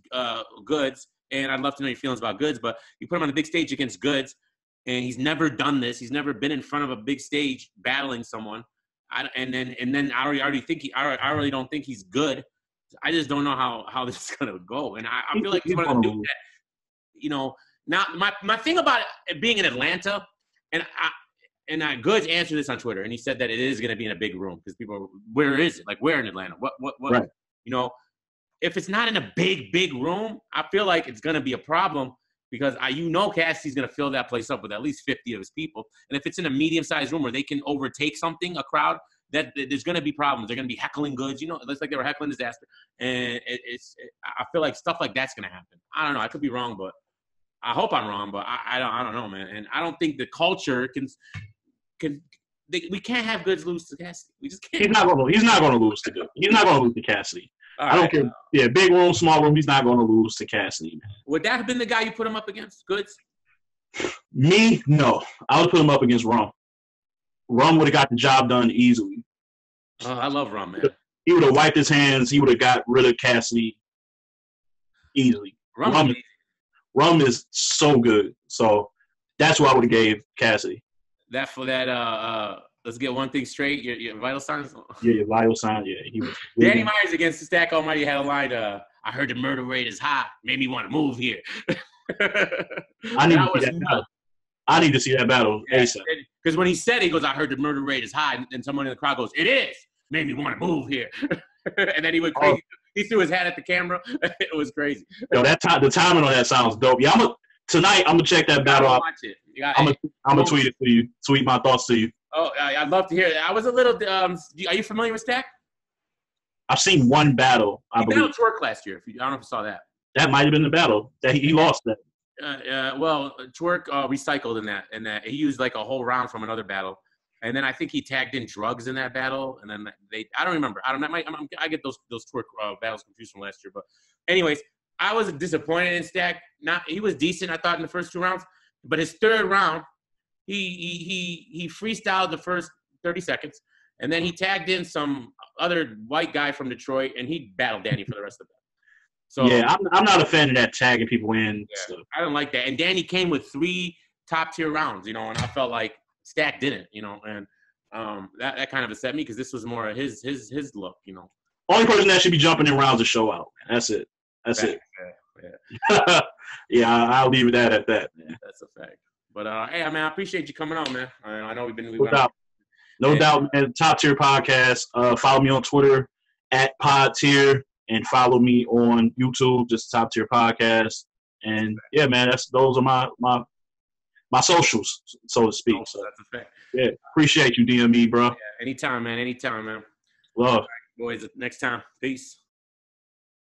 Goods, and I'd love to know your feelings about Goods, but you put him on the big stage against Goods, and he's never done this. He's never been in front of a big stage battling someone. And then I already don't think he's good. I just don't know how this is gonna go, and I feel like he's gonna do that. Now my thing about it being in Atlanta, and Goods answered this on Twitter, and he said that it is gonna be in a big room because people, where is it? Like, where in Atlanta? What? Right. If it's not in a big room, I feel like it's gonna be a problem. Because Cassidy's going to fill that place up with at least 50 of his people. And if it's in a medium-sized room where they can overtake a crowd, that there's going to be problems. They're going to be heckling Goods. It looks like they were heckling Disaster. And I feel like stuff like that's going to happen. I don't know. I could be wrong, but I hope I'm wrong. But I don't know, man. And I don't think the culture we can't have Goods lose to Cassidy. We just can't. He's not going to lose to Goods. He's not going to lose to Cassidy. I don't care. Yeah, big room, small room. He's not going to lose to Cassidy, man. Would that have been the guy you put him up against, Goods? Me, no. I would put him up against Rum. Rum would have got the job done easily. Oh, I love Rum, man. He would have wiped his hands. He would have got rid of Cassidy easily. Rum is so good. So that's what I would have gave Cassidy. Let's get one thing straight. Your vital signs? Yeah, your vital signs. Yeah. He was Danny Myers against the Stack Almighty had a line, I heard the murder rate is high. Made me want to move here. I need to see that battle. Because when he said, he goes, I heard the murder rate is high. And someone in the crowd goes, it is. Made me want to move here. And then he went crazy. He threw his hat at the camera. It was crazy. Yo, the timing on that sounds dope. Yeah, tonight I'm going to check that battle out. Watch it. I'm going to tweet it to you. Tweet my thoughts to you. Oh, I'd love to hear it. I was a little. Are you familiar with Stack? I've seen one battle. I believe. He battled Twerk last year. I don't know if you saw that. That might have been the battle that he lost. That. Well, Twerk recycled in that he used like a whole round from another battle, and then I think he tagged in Drugs in that battle, and then I don't remember. I get those Twerk battles confused from last year, but anyways, I was disappointed in Stack. He was decent, I thought, in the first 2 rounds, but his third round. He freestyled the first 30 seconds, and then he tagged in some other white guy from Detroit, and he battled Danny for the rest of the battle. So yeah, I'm not a fan of that tagging people in. Yeah, I don't like that. And Danny came with 3 top-tier rounds, and I felt like Stack didn't, and that kind of upset me because this was more of his look, Only person that should be jumping in rounds is Show Out. That's it. That's it. Yeah. Yeah, I'll leave it at that. Man. That's a fact. But, hey, man, I appreciate you coming on, man. I know No doubt, man. Top Tier Podcast. Follow me on Twitter @PodTier and follow me on YouTube, just Top Tier Podcast. And, yeah, man, those are my socials, so to speak. So, that's a fact. Yeah, appreciate you, DME, bro. Yeah, anytime, man. Love. All right, boys, next time. Peace.